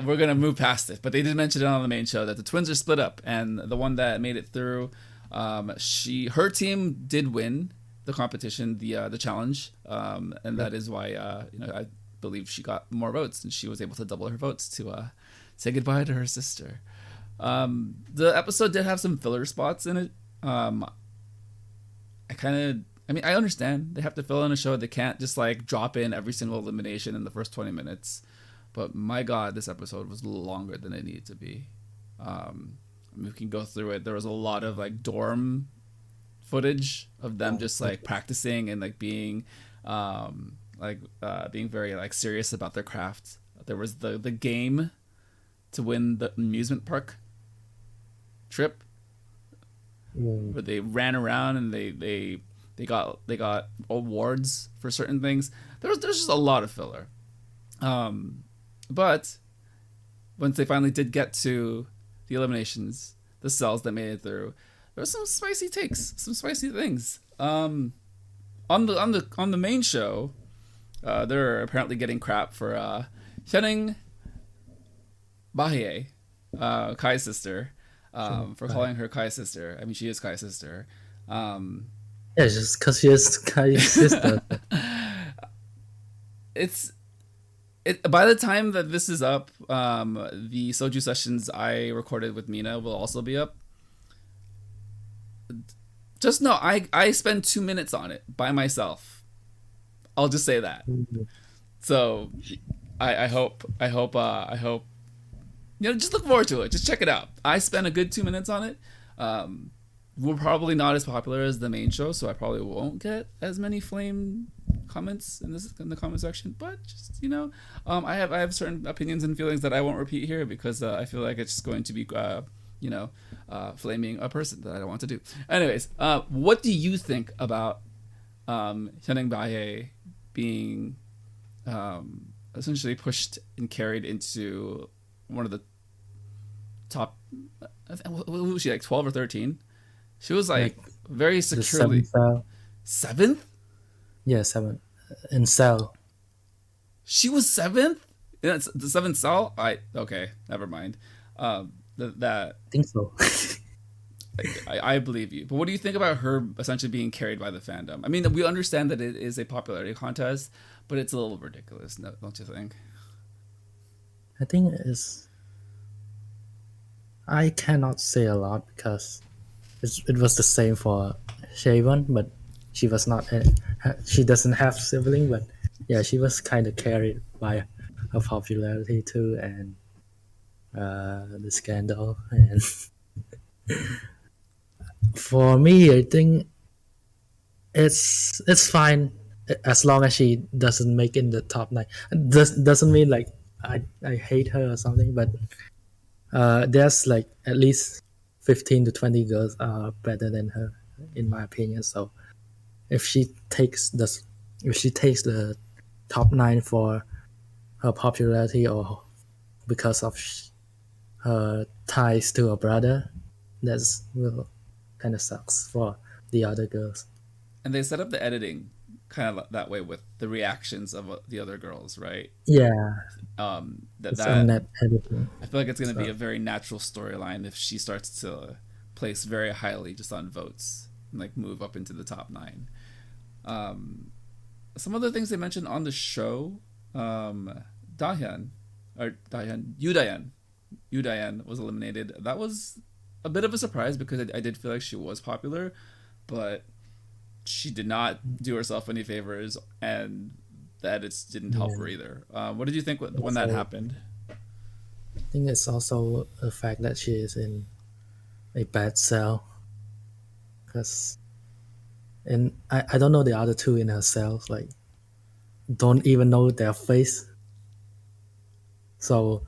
we're gonna move past it, but they did mention it on the main show that the twins are split up, and the one that made it through, her team did win the competition, the challenge, and that is why I believe she got more votes, and she was able to double her votes to say goodbye to her sister. The episode did have some filler spots in it. I understand they have to fill in a show. They can't just like drop in every single elimination in the first 20 minutes. But my God, this episode was longer than it needed to be. We can go through it. There was a lot of like dorm footage of them just like practicing and like being very like serious about their craft. There was the game to win the amusement park trip where they ran around and they got awards for certain things. There's just a lot of filler. But once they finally did get to the eliminations, the cells that made it through, there were some spicy takes, some spicy things. On the main show, they're apparently getting crap for Hyunning Bahye, Kai's sister, for calling her Kai's sister. I mean, she is Kai's sister. Yeah, just because she is Kai's sister. By the time that this is up, the Soju sessions I recorded with Mina will also be up. just know I spend 2 minutes on it by myself. I'll just say that. So I hope just look forward to it. Just check it out. I spent a good 2 minutes on it. We're probably not as popular as the main show, so I probably won't get as many flame comments in the comment section. But just I have certain opinions and feelings that I won't repeat here because I feel like it's just going to be flaming a person that I don't want to do. Anyways, what do you think about Hyuneng Bae being essentially pushed and carried into one of the top? What was she, like 12 or 13? She was like very securely seventh. Yeah, 7th in cell. She was 7th. Yeah, it's the 7th cell. Okay, never mind. That I think so. I believe you. But what do you think about her essentially being carried by the fandom? I mean, we understand that it is a popularity contest, but it's a little ridiculous, don't you think? I think I cannot say a lot because it was the same for Shaven, but she was not. She doesn't have sibling, but yeah, she was kind of carried by her popularity too, and the scandal. And for me, I think it's fine as long as she doesn't make in the top 9. Doesn't mean like I hate her or something, but there's like at least 15 to 20 girls are better than her in my opinion. So if she takes the top 9 for her popularity or because of her ties to her brother, that's will kind of sucks for the other girls. And they set up the editing kind of that way with the reactions of the other girls, right? Yeah. That Editing. I feel like it's going to be a very natural storyline if she starts to place very highly just on votes and like move up into the top 9. Some other things they mentioned on the show, Udayan was eliminated. That was a bit of a surprise because I did feel like she was popular, but she did not do herself any favors, and the edits didn't help her either. What did you think when that happened? I think it's also the fact that she is in a bad cell, because I don't know the other two in her cells, like don't even know their face. So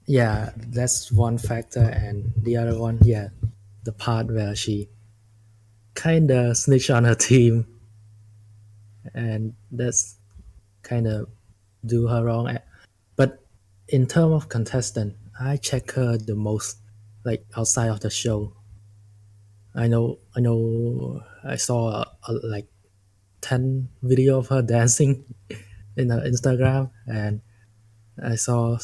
yeah, that's one factor, and the other one, yeah, the part where she kind of snitched on her team, and that's kind of do her wrong. But in terms of contestant, I check her the most, like outside of the show. I know I saw like 10 video of her dancing in her Instagram, and I saw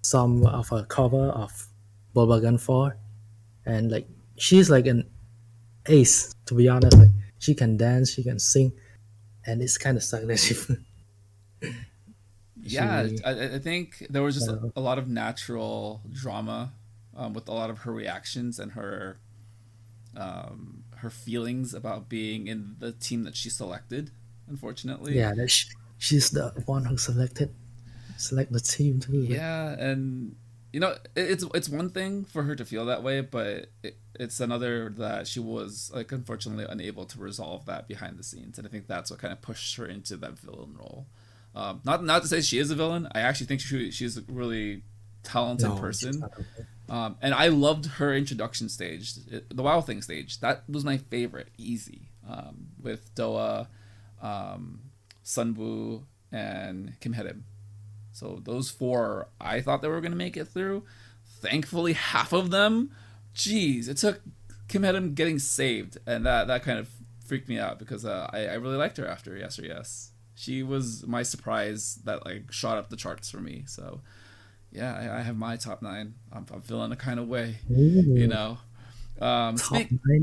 some of her cover of Bobagan 4, and like she's like an ace, to be honest. Like she can dance, she can sing, and it's kind of sucks that she Yeah, I think there was just a lot of natural drama with a lot of her reactions and her feelings about being in the team that she selected. Unfortunately, yeah, that she's the one who select the team too. Yeah, and it's one thing for her to feel that way, but it's another that she was like unfortunately unable to resolve that behind the scenes, and I think that's what kind of pushed her into that villain role. Not to say she is a villain. I actually think she's a really talented person. And I loved her introduction stage, the Wow Thing stage. That was my favorite, easy, with Doa, Sunwoo, and Kim Hae-rim. So those 4, I thought they were going to make it through. Thankfully, half of them, it took Kim Hae-rim getting saved, and that kind of freaked me out because I really liked her after Yes or Yes. She was my surprise that like shot up the charts for me. So yeah, I have my top 9. I'm feeling a kind of way,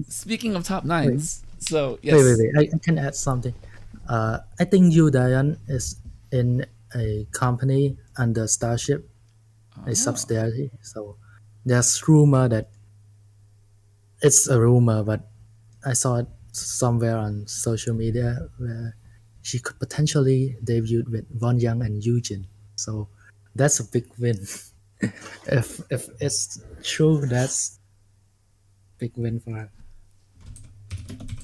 Speaking of top 9s, so yes. Wait. I can add something. I think Yu Dayan is in a company under Starship, a subsidiary. So there's rumor that it's a rumor, but I saw it somewhere on social media where she could potentially debut with Von Young and Eugene. So that's a big win. If it's true, that's big win for her.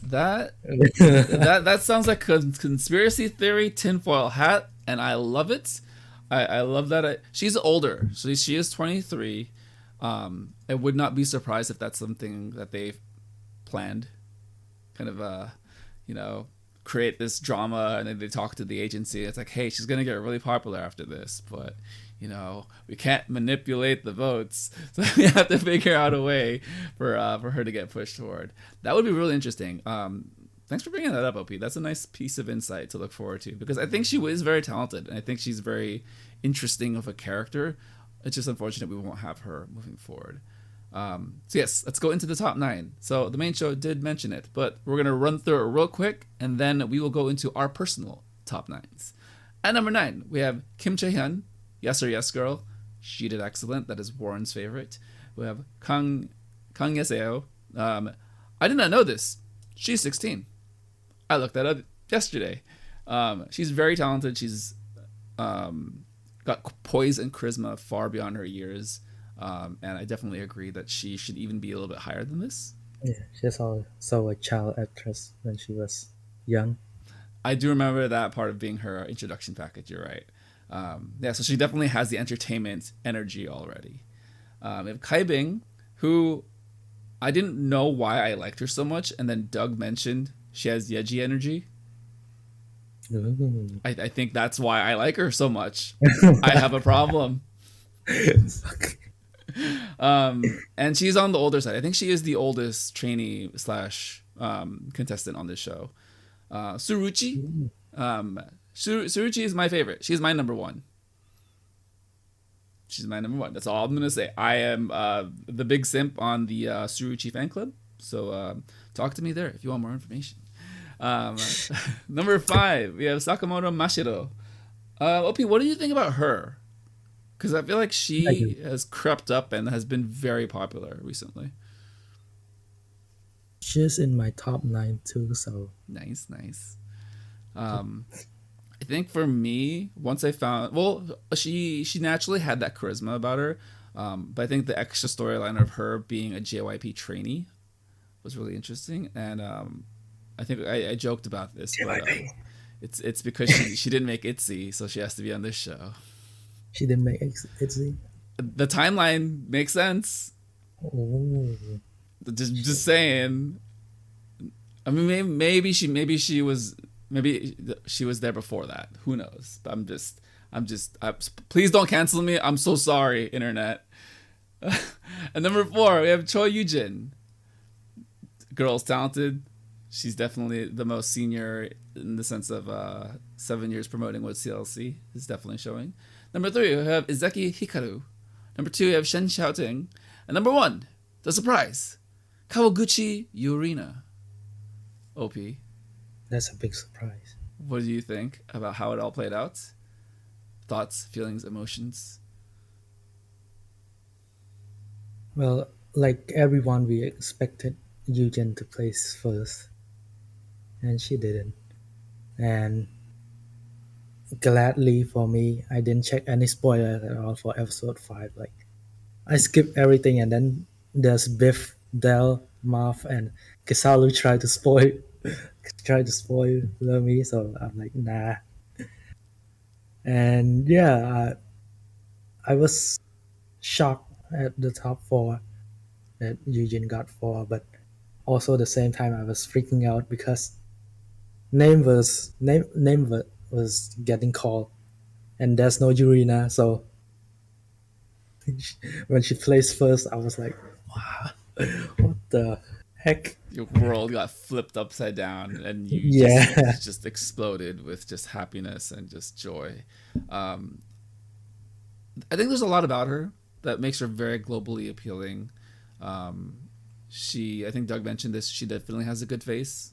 That that sounds like a conspiracy theory tinfoil hat, and I love it. I love that. She's older, so she is 23. I would not be surprised if that's something that they've planned. Kind of you know, create this drama, and then they talk to the agency. It's like, hey, she's gonna get really popular after this, but you know, we can't manipulate the votes, so we have to figure out a way for her to get pushed forward. That would be really interesting. Thanks for bringing that up, OP. That's a nice piece of insight to look forward to, because I think she is very talented, and I think she's very interesting of a character. It's just unfortunate we won't have her moving forward. So yes, let's go into the top 9. So the main show did mention it, but we're going to run through it real quick, and then we will go into our personal top 9s. At number 9, we have Kim Chae-hyun, Yes or Yes Girl. She did excellent. That is Warren's favorite. We have Kang Yeseo. I did not know this. She's 16. I looked that up yesterday. She's very talented. She's got poise and charisma far beyond her years. And I definitely agree that she should even be a little bit higher than this. Yeah, she's also a child actress when she was young. I do remember that part of being her introduction package. You're right. Yeah, so she definitely has the entertainment energy already. We have Kai Bing, who I didn't know why I liked her so much, and then Doug mentioned she has Yeji energy. Ooh. I think that's why I like her so much. I have a problem. And she's on the older side. I think she is the oldest trainee / contestant on this show. Suruchi. Suruchi is my favorite. She's my number 1. She's my number 1. That's all I'm gonna say. I am the big simp on the Suruchi fan club. So talk to me there if you want more information. Number 5, we have Sakamoto Mashiro. OP, what do you think about her? Because I feel like she has crept up and has been very popular recently. She's in my top 9 too, so Nice. I think for me, once I found, she naturally had that charisma about her, but I think the extra storyline of her being a JYP trainee was really interesting, and I think I joked about this, but it's because she didn't make ITZY, so she has to be on this show. she didn't make ITZY. The timeline makes sense. Oh, Just saying. I mean, maybe she was there before that. Who knows? But please don't cancel me. I'm so sorry, internet. And number 4, we have Choi Yujin. Girl's talented. She's definitely the most senior in the sense of 7 years promoting with CLC. Is definitely showing. Number 3, we have Izeki Hikaru. Number 2, we have Shen Xiaoting. And number 1, the surprise, Kawaguchi Yurina. OP, that's a big surprise. what do you think about how it all played out? Thoughts, feelings, emotions? Well, like everyone, we expected Eugen to place first, and she didn't. And gladly for me, I didn't check any spoilers at all for episode 5. Like, I skipped everything, and then there's Biff, Del, Marv, and Kisalu try to spoil me. So I'm like, nah. And yeah, I was shocked at the top 4 that Eugene got 4, but also at the same time I was freaking out because name was getting called, and there's no Yurina. So when she placed first, I was like, wow, what the heck? Your world got flipped upside down, and you just exploded with just happiness and just joy. I think there's a lot about her that makes her very globally appealing. I think Doug mentioned this, she definitely has a good face.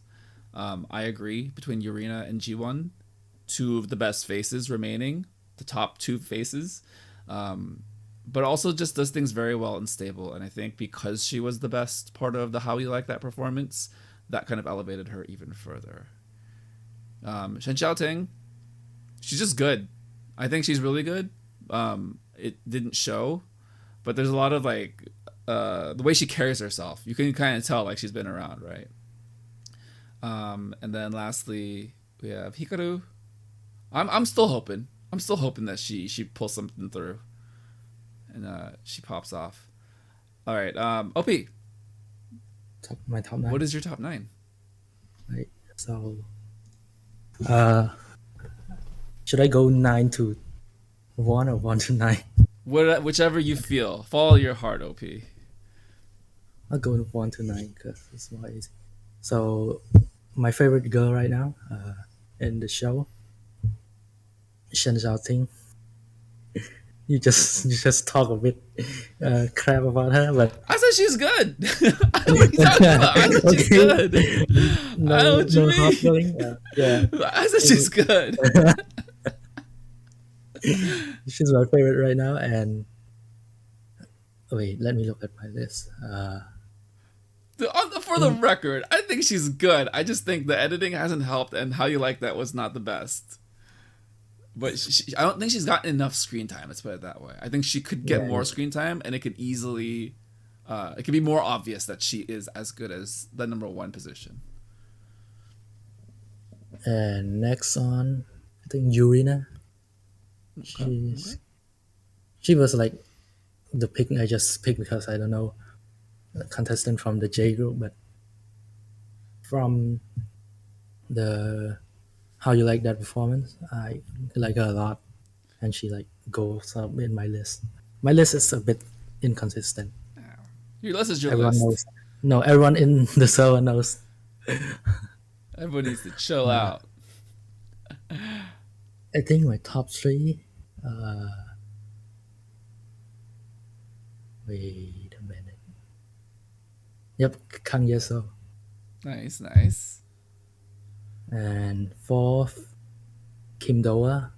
I agree, between Yurina and G1, 2 of the best faces remaining, the top 2 faces. but also just does things very well and stable. And I think because she was the best part of the How You Like That performance, that kind of elevated her even further. Shen Xiaoting, she's just good. I think she's really good. It didn't show, but there's a lot of like the way she carries herself. You can kind of tell like she's been around, right? And then lastly we have Hikaru. I'm still hoping. I'm still hoping that she pulls something through, and she pops off. All right, OP. My top 9. What is your top 9? Right. So, should I go 9 to 1 or 1 to 9? Whichever you feel. Follow your heart, OP. I'll go 1 to 9 because it's more easy. So, my favorite girl right now in the show, Shen Xiaoting. You just talk a bit crap about her, but I said she's good. What are you talking about? I said she's good. I know what you mean. Yeah. I said she's good. She's my favorite right now, and wait, let me look at my list. For the record, I think she's good. I just think the editing hasn't helped, and How You Like That was not the best. But I don't think she's gotten enough screen time. Let's put it that way. I think she could get more screen time, and it could easily, it could be more obvious that she is as good as the number 1 position. And next on, I think Yurina. She was like the pick I just picked because I don't know a contestant from the J group, but from the How You Like That performance, I like her a lot, and she like goes up in my list. My list is a bit inconsistent. Your list is your Everyone list. knows. No, everyone in the server knows. Everyone needs to chill out. I think my top 3. Wait a minute. Yep, Kang Yeso. Nice. And 4th, Kim Doa.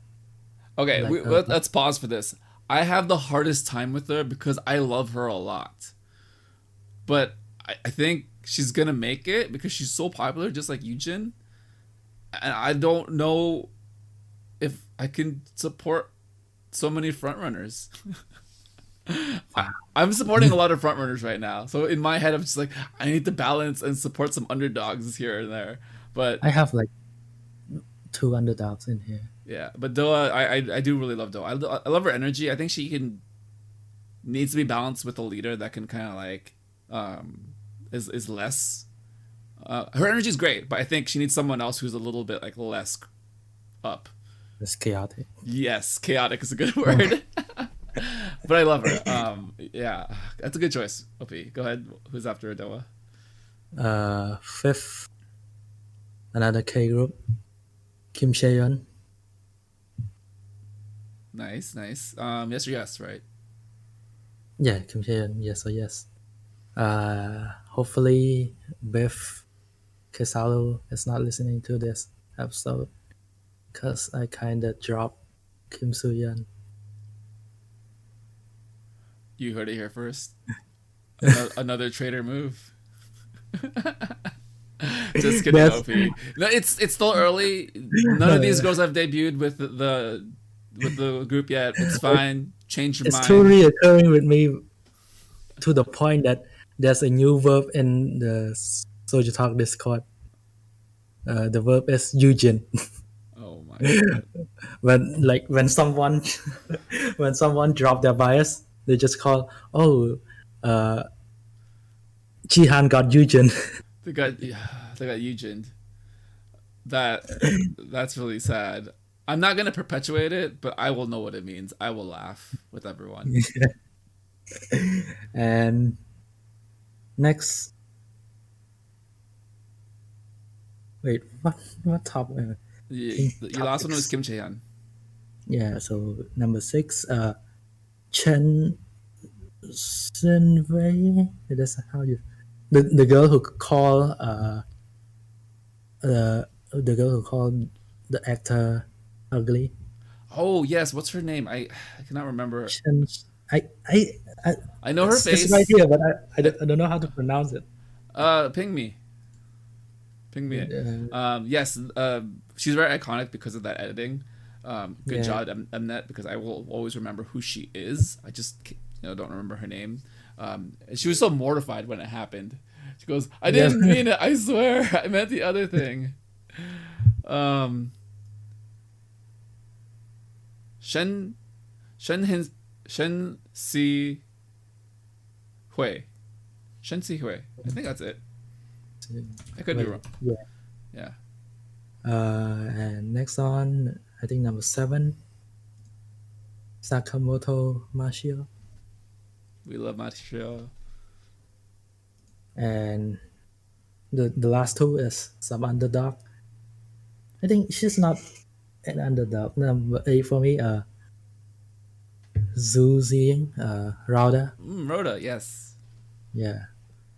Okay, Like let's pause for this. I have the hardest time with her because I love her a lot. But I think she's going to make it because she's so popular, just like Yujin. And I don't know if I can support so many frontrunners. I'm supporting a lot of frontrunners right now. So in my head, I'm just like, I need to balance and support some underdogs here and there. But I have like 2 underdogs in here. yeah, but Doa, I do really love Doa. I love her energy. I think she needs to be balanced with a leader that can kind of like is less. Her energy is great, but I think she needs someone else who's a little bit like less up. It's chaotic. Yes, chaotic is a good word. But I love her. Yeah, that's a good choice. OP, go ahead. Who's after Doa? 5th, another K group, Kim Chaeyeon. Nice. Yes or yes, right? Yeah, Kim Chaeyeon. Yes or yes. Hopefully, Beth Kesalu is not listening to this episode because I kind of dropped Kim Soo-yeon. You heard it here first. Another traitor move. Just kidding, OP. No, it's still early. None of these girls have debuted with the group yet. It's fine. Change your mind. It's too reoccurring with me to the point that there's a new verb in the SojuTalk Discord. The verb is Eugene. Oh my god. when someone drop their bias, they just call, Jihan got Eugene. They got Eugened. That's really sad. I'm not gonna perpetuate it, but I will know what it means. I will laugh with everyone. And next, wait, what top? Your last one was Kim Chaeyeon. Yeah, so number 6, Chen Sinwei. That's how you the girl who called the girl who called the actor ugly. Oh yes, what's her name? I cannot remember. I I I, I know her it's right face. here, but I don't know how to pronounce it. Ping me. Ping me. Uh, Yes. She's very iconic because of that editing. Good yeah, job, Mnet, because I will always remember who she is. I just don't remember her name. And she was so mortified when it happened. She goes, "I yeah. didn't mean it. I swear, I meant the other thing." Um, Shen Shen Si Hui. Shen Si Hui. I think that's it. I could be Wait, wrong. yeah. Yeah. And next on, I think number 7, Sakamoto Mashio, We love Matsushio. and the last two is some underdog. I think she's not an underdog. Number 8 for me, Zhu Ziying, Rhoda. Rhoda, yes. Yeah,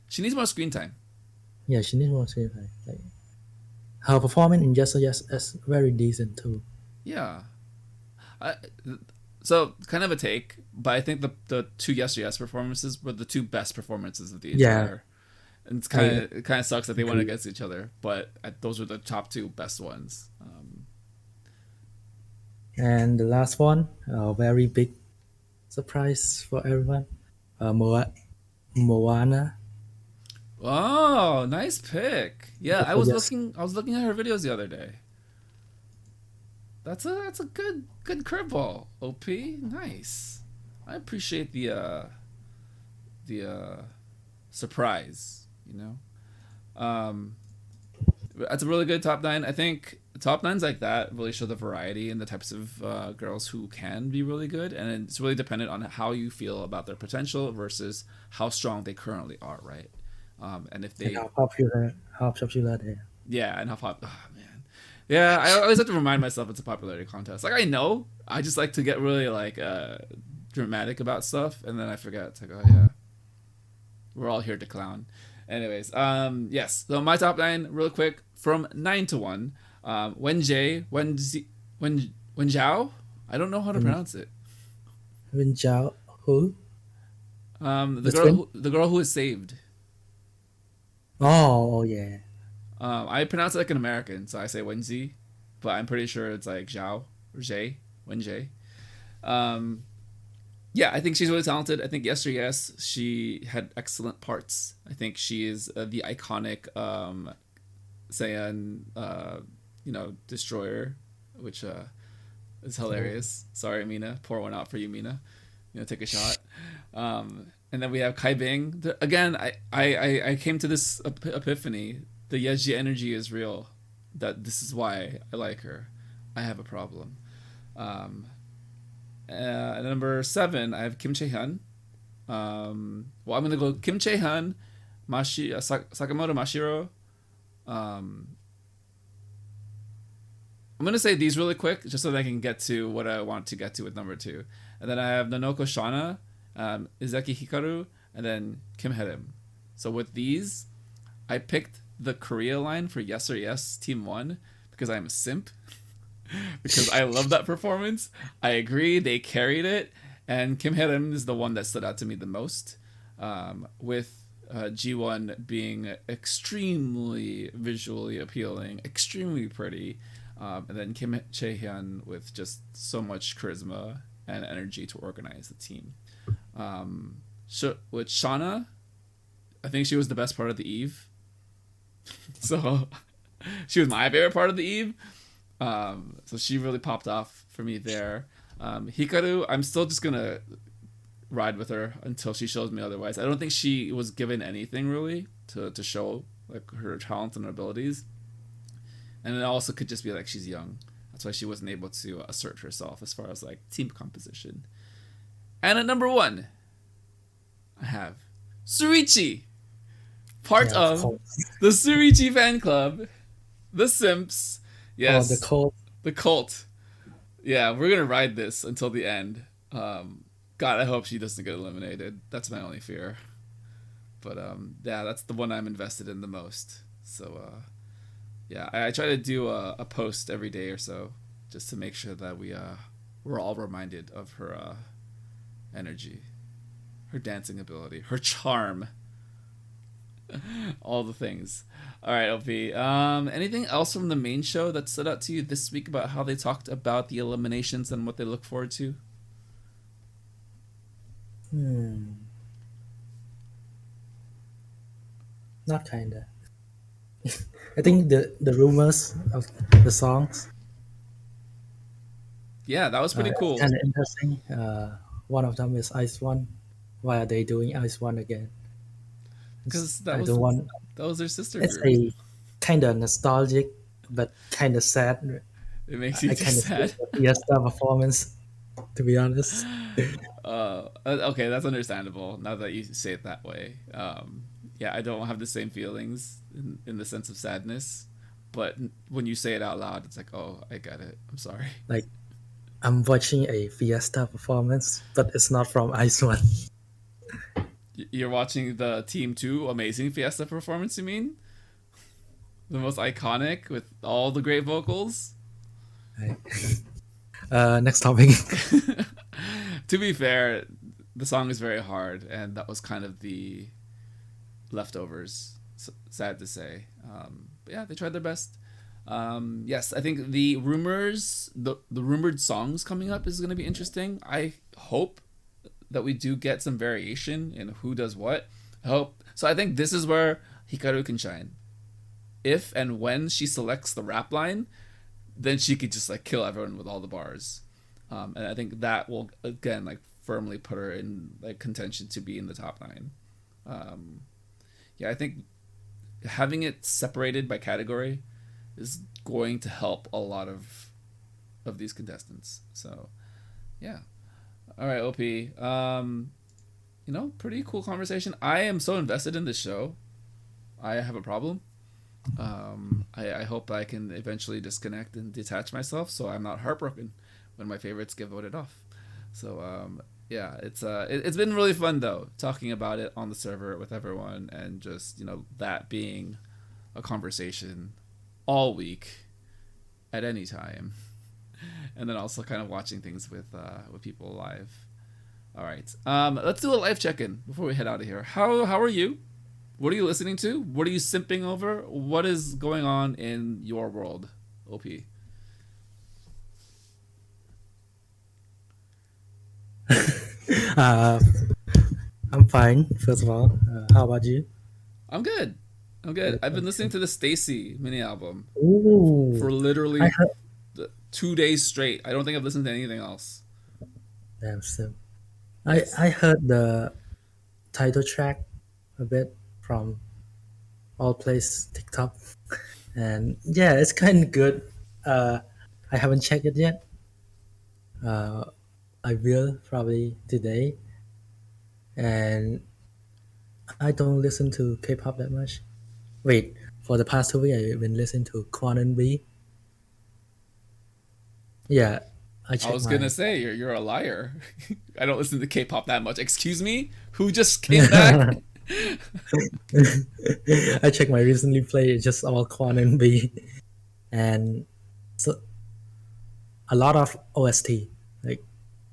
She needs more screen time. yeah, she needs more screen time. Like, her performance in Yes or Yes is very decent too. Yeah. I, so kind of a take, but I think the two Yes or Yes performances were the two best performances of the Yeah, entire. And I it kind of sucks that they went agree. against each other, but those were the top two best ones. And the last one, a very big surprise for everyone, Moana. Oh, nice pick. Yeah, Yes or Yes. I was looking at her videos the other day. That's a good curveball. OP, nice. I appreciate the surprise. That's a really good top nine. I think top nines like that really show the variety and the types of girls who can be really good, and it's really dependent on how you feel about their potential versus how strong they currently are, right? And if And they, how popular they are. yeah, and how pop. Oh, man, yeah, I always have to remind myself it's a popularity contest. Like I know, I just like to get really like dramatic about stuff, and then I forget. It's like, oh yeah, we're all here to clown. Anyways, yes. So my top nine, real quick, from 9 to 1. Wen Zhao. I don't know how to Wen pronounce it. Wen Zhao, who? The The girl, twin? the girl who is saved. Oh, yeah. I pronounce it like an American, so I say Wenzi, but I'm pretty sure it's like Zhao or Zhe, Wen Zhe. Yeah, I think she's really talented. I think Yes or Yes, she had excellent parts. I think she is the iconic Saiyan, destroyer, which is hilarious. Sorry, Mina. Pour one out for you, Mina. Take a shot. And then we have Kai Bing. Again, I came to this epiphany. The Yeji energy is real. That this is why I like her. I have a problem. Number 7, I have Kim Chae-hyun. I'm gonna go Kim Chae-hyun, Sakamoto Mashiro. I'm gonna say these really quick, just so that I can get to what I want to get to with number 2. And then I have Nanoko Shana, Izaki Hikaru, and then Kim Haerim. So with these, I picked the Korea line for Yes or Yes Team 1 because I'm a simp. Because I love that performance. I agree, they carried it, and Kim Haerim is the one that stood out to me the most, with G1 being extremely visually appealing, extremely pretty, and then Kim Chae-hyun with just so much charisma and energy to organize the team. With Shauna, I think she was the best part of the Eve. So she was my favorite part of the Eve. So she really popped off for me there. Hikaru, I'm still just gonna ride with her until she shows me otherwise. I don't think she was given anything really to show like her talent and abilities. And it also could just be like she's young. That's why she wasn't able to assert herself as far as like team composition. And at number 1, I have Surichi, part Yeah, of of course. the Surichi fan club, the Simps. Yes, Oh, the cult. the cult. Yeah, we're gonna ride this until the end. God, I hope she doesn't get eliminated. That's my only fear. But yeah, that's the one I'm invested in the most. So yeah, I try to do a post every day or so, just to make sure that we're all reminded of her energy, her dancing ability, her charm, all the things. All right, LP. Anything else from the main show that stood out to you this week about how they talked about the eliminations and what they look forward to? Not kinda. I think the rumors of the songs. Yeah, that was pretty cool. Kind of interesting. One of them is Ice One. Why are they doing Ice One again? Because I don't want. that was their sister It's group. a kind of nostalgic, but kind of sad. It makes you I too kind of sad. Fiesta performance, to be honest. Okay, that's understandable now that you say it that way. Yeah, I don't have the same feelings in the sense of sadness, but when you say it out loud, it's like, oh, I get it. I'm sorry. Like, I'm watching a Fiesta performance, but it's not from Ice One. You're watching the Team 2 Amazing Fiesta performance, you mean? The most iconic with all the great vocals? Right. Next topic. To be fair, the song is very hard, and that was kind of the leftovers. Sad to say. But yeah, they tried their best. Yes, I think the rumors, the rumored songs coming up is going to be interesting. I hope that we do get some variation in who does what. I think this is where Hikaru can shine. If and when she selects the rap line, then she could just like kill everyone with all the bars. And I think that will again like firmly put her in like contention to be in the top 9. Yeah, I think having it separated by category is going to help a lot of these contestants. So, yeah. All right, OP. Pretty cool conversation. I am so invested in this show. I have a problem. I hope I can eventually disconnect and detach myself so I'm not heartbroken when my favorites get voted off. So, yeah, it's been really fun though talking about it on the server with everyone and just that being a conversation all week at any time, and then also kind of watching things with people live. All right, let's do a life check-in before we head out of here. How are you? What are you listening to? What are you simping over? What is going on in your world, OP? I'm fine, first of all. How about you? I'm good. I've been listening to the STAYC mini album Ooh, for literally I heard, 2 days straight. I don't think I've listened to anything else. damn, still. I heard the title track a bit from All Place TikTok, and yeah, it's kind of good. I haven't checked it yet. I will probably today, and I don't listen to K-pop that much. Wait, for the past 2 weeks, I've been listening to Quan B. Yeah, I I checked was my. gonna say you're a liar. I don't listen to K-pop that much. Excuse me? Who just came back? I checked my recently played. It's just all Quan B, and so a lot of OST, like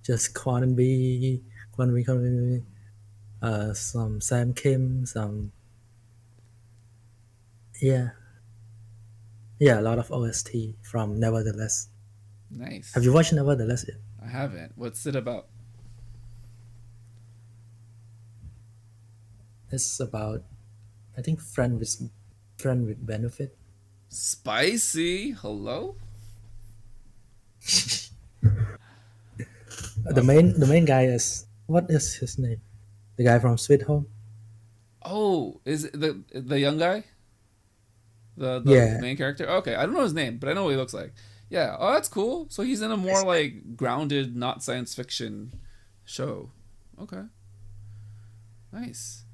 just Quan B, Quan B, some Sam Kim, some yeah, a lot of OST from Nevertheless. Nice. Have you watched Nevertheless yet? I haven't. What's it about? It's about, I think, friend with benefit. Spicy. Hello? The main guy is, what is his name? The guy from Sweet Home. Oh, is it the young guy? The Yeah, main character? Okay, I don't know his name, but I know what he looks like. Yeah. Oh, that's cool. So he's in a more like grounded, not science fiction show. Okay. Nice.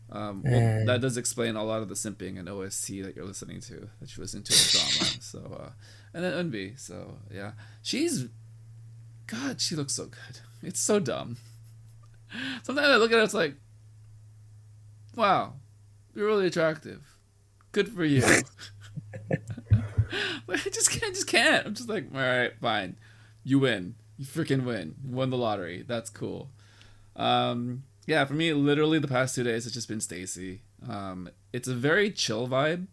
Well, and that does explain a lot of the simping and OST that you're listening to, that you're listening to in drama. So, and then Unbi. So, yeah. God, she looks so good. It's so dumb. Sometimes I look at her, it's like, wow, you're really attractive. Good for you. But I just can't. I'm just like, all right, fine. You win. You freaking win. You won the lottery. That's cool. Yeah, for me, literally the past 2 days, it's just been STAYC. It's a very chill vibe,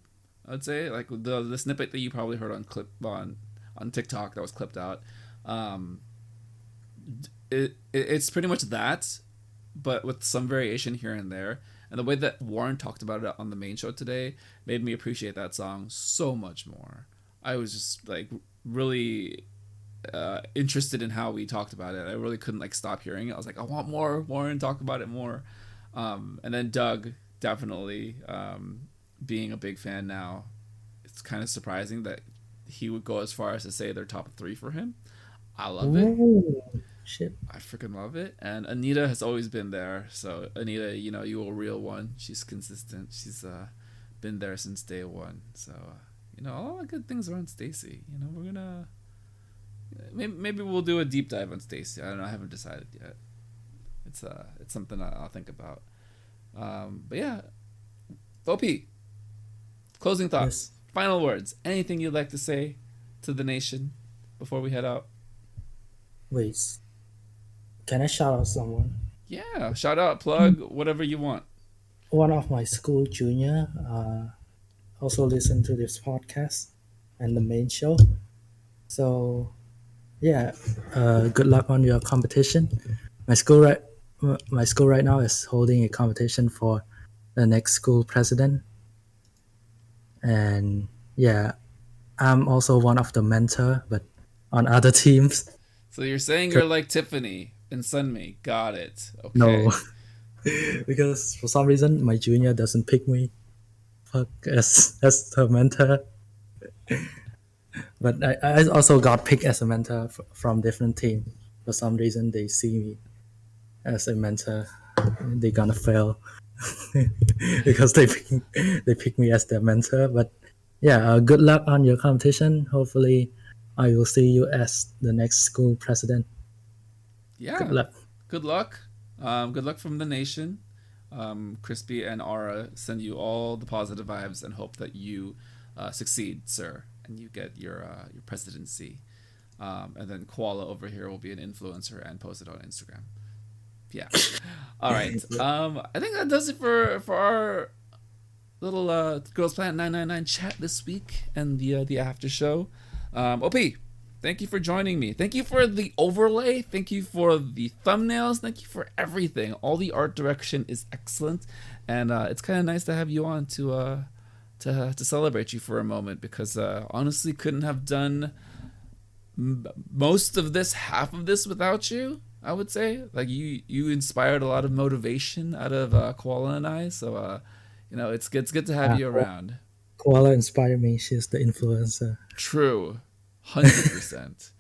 I'd say. Like the snippet that you probably heard on TikTok that was clipped out. It's pretty much that, but with some variation here and there. And the way that Warren talked about it on the main show today made me appreciate that song so much more. I was just like really interested in how we talked about it. I really couldn't like stop hearing it. I was like, I want more. Warren, talk about it more. And then Doug, definitely being a big fan now. It's kind of surprising that he would go as far as to say they're top 3 for him. I love it. Ooh, shit. I freaking love it. And Anita has always been there. So Anita, you a real one. She's consistent. She's been there since day one. So all the good things are on STAYC. We're gonna maybe we'll do a deep dive on STAYC. I don't know. I haven't decided yet. It's something I'll think about. But yeah, OP. Closing thoughts. Yes. Final words. Anything you'd like to say to the nation before we head out? Wait, can I shout out someone? Yeah, shout out, plug, whatever you want. One of my school junior also listened to this podcast and the main show. So, yeah, good luck on your competition. My school right now is holding a competition for the next school president. And yeah, I'm also one of the mentor, but on other teams. So you're saying you're like Tiffany in Sunmi. Got it. Okay. No, because for some reason my junior doesn't pick me as her mentor. But I also got picked as a mentor from different teams. For some reason they see me as a mentor. They're gonna fail because they pick me as their mentor. But yeah, good luck on your competition. Hopefully I will see you as the next school president. Yeah. Good luck. Good luck. Good luck from the nation. Crispy and Ara send you all the positive vibes and hope that you succeed, sir, and you get your presidency. And then Koala over here will be an influencer and post it on Instagram. Yeah. All right. I think that does it for our little Girls Planet 999 chat this week and the after show. OP, thank you for joining me. Thank you for the overlay. Thank you for the thumbnails. Thank you for everything. All the art direction is excellent, and it's kind of nice to have you on to celebrate you for a moment, because honestly couldn't have done most of this, half of this without you. I would say, like, you inspired a lot of motivation out of Koala and I. So it's good to have you around. Koala inspired me. She's the influencer. True. 100%.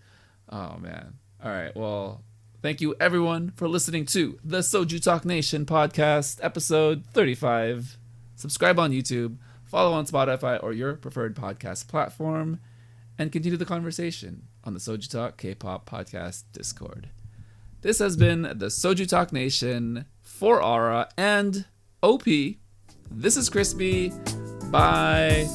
Oh, man. All right. Well, thank you, everyone, for listening to the SojuTalk Nation podcast, episode 35. Subscribe on YouTube, follow on Spotify or your preferred podcast platform, and continue the conversation on the SojuTalk Kpop Podcast Discord. This has been the SojuTalk Nation for Ara and OP. This is Crispy. Bye.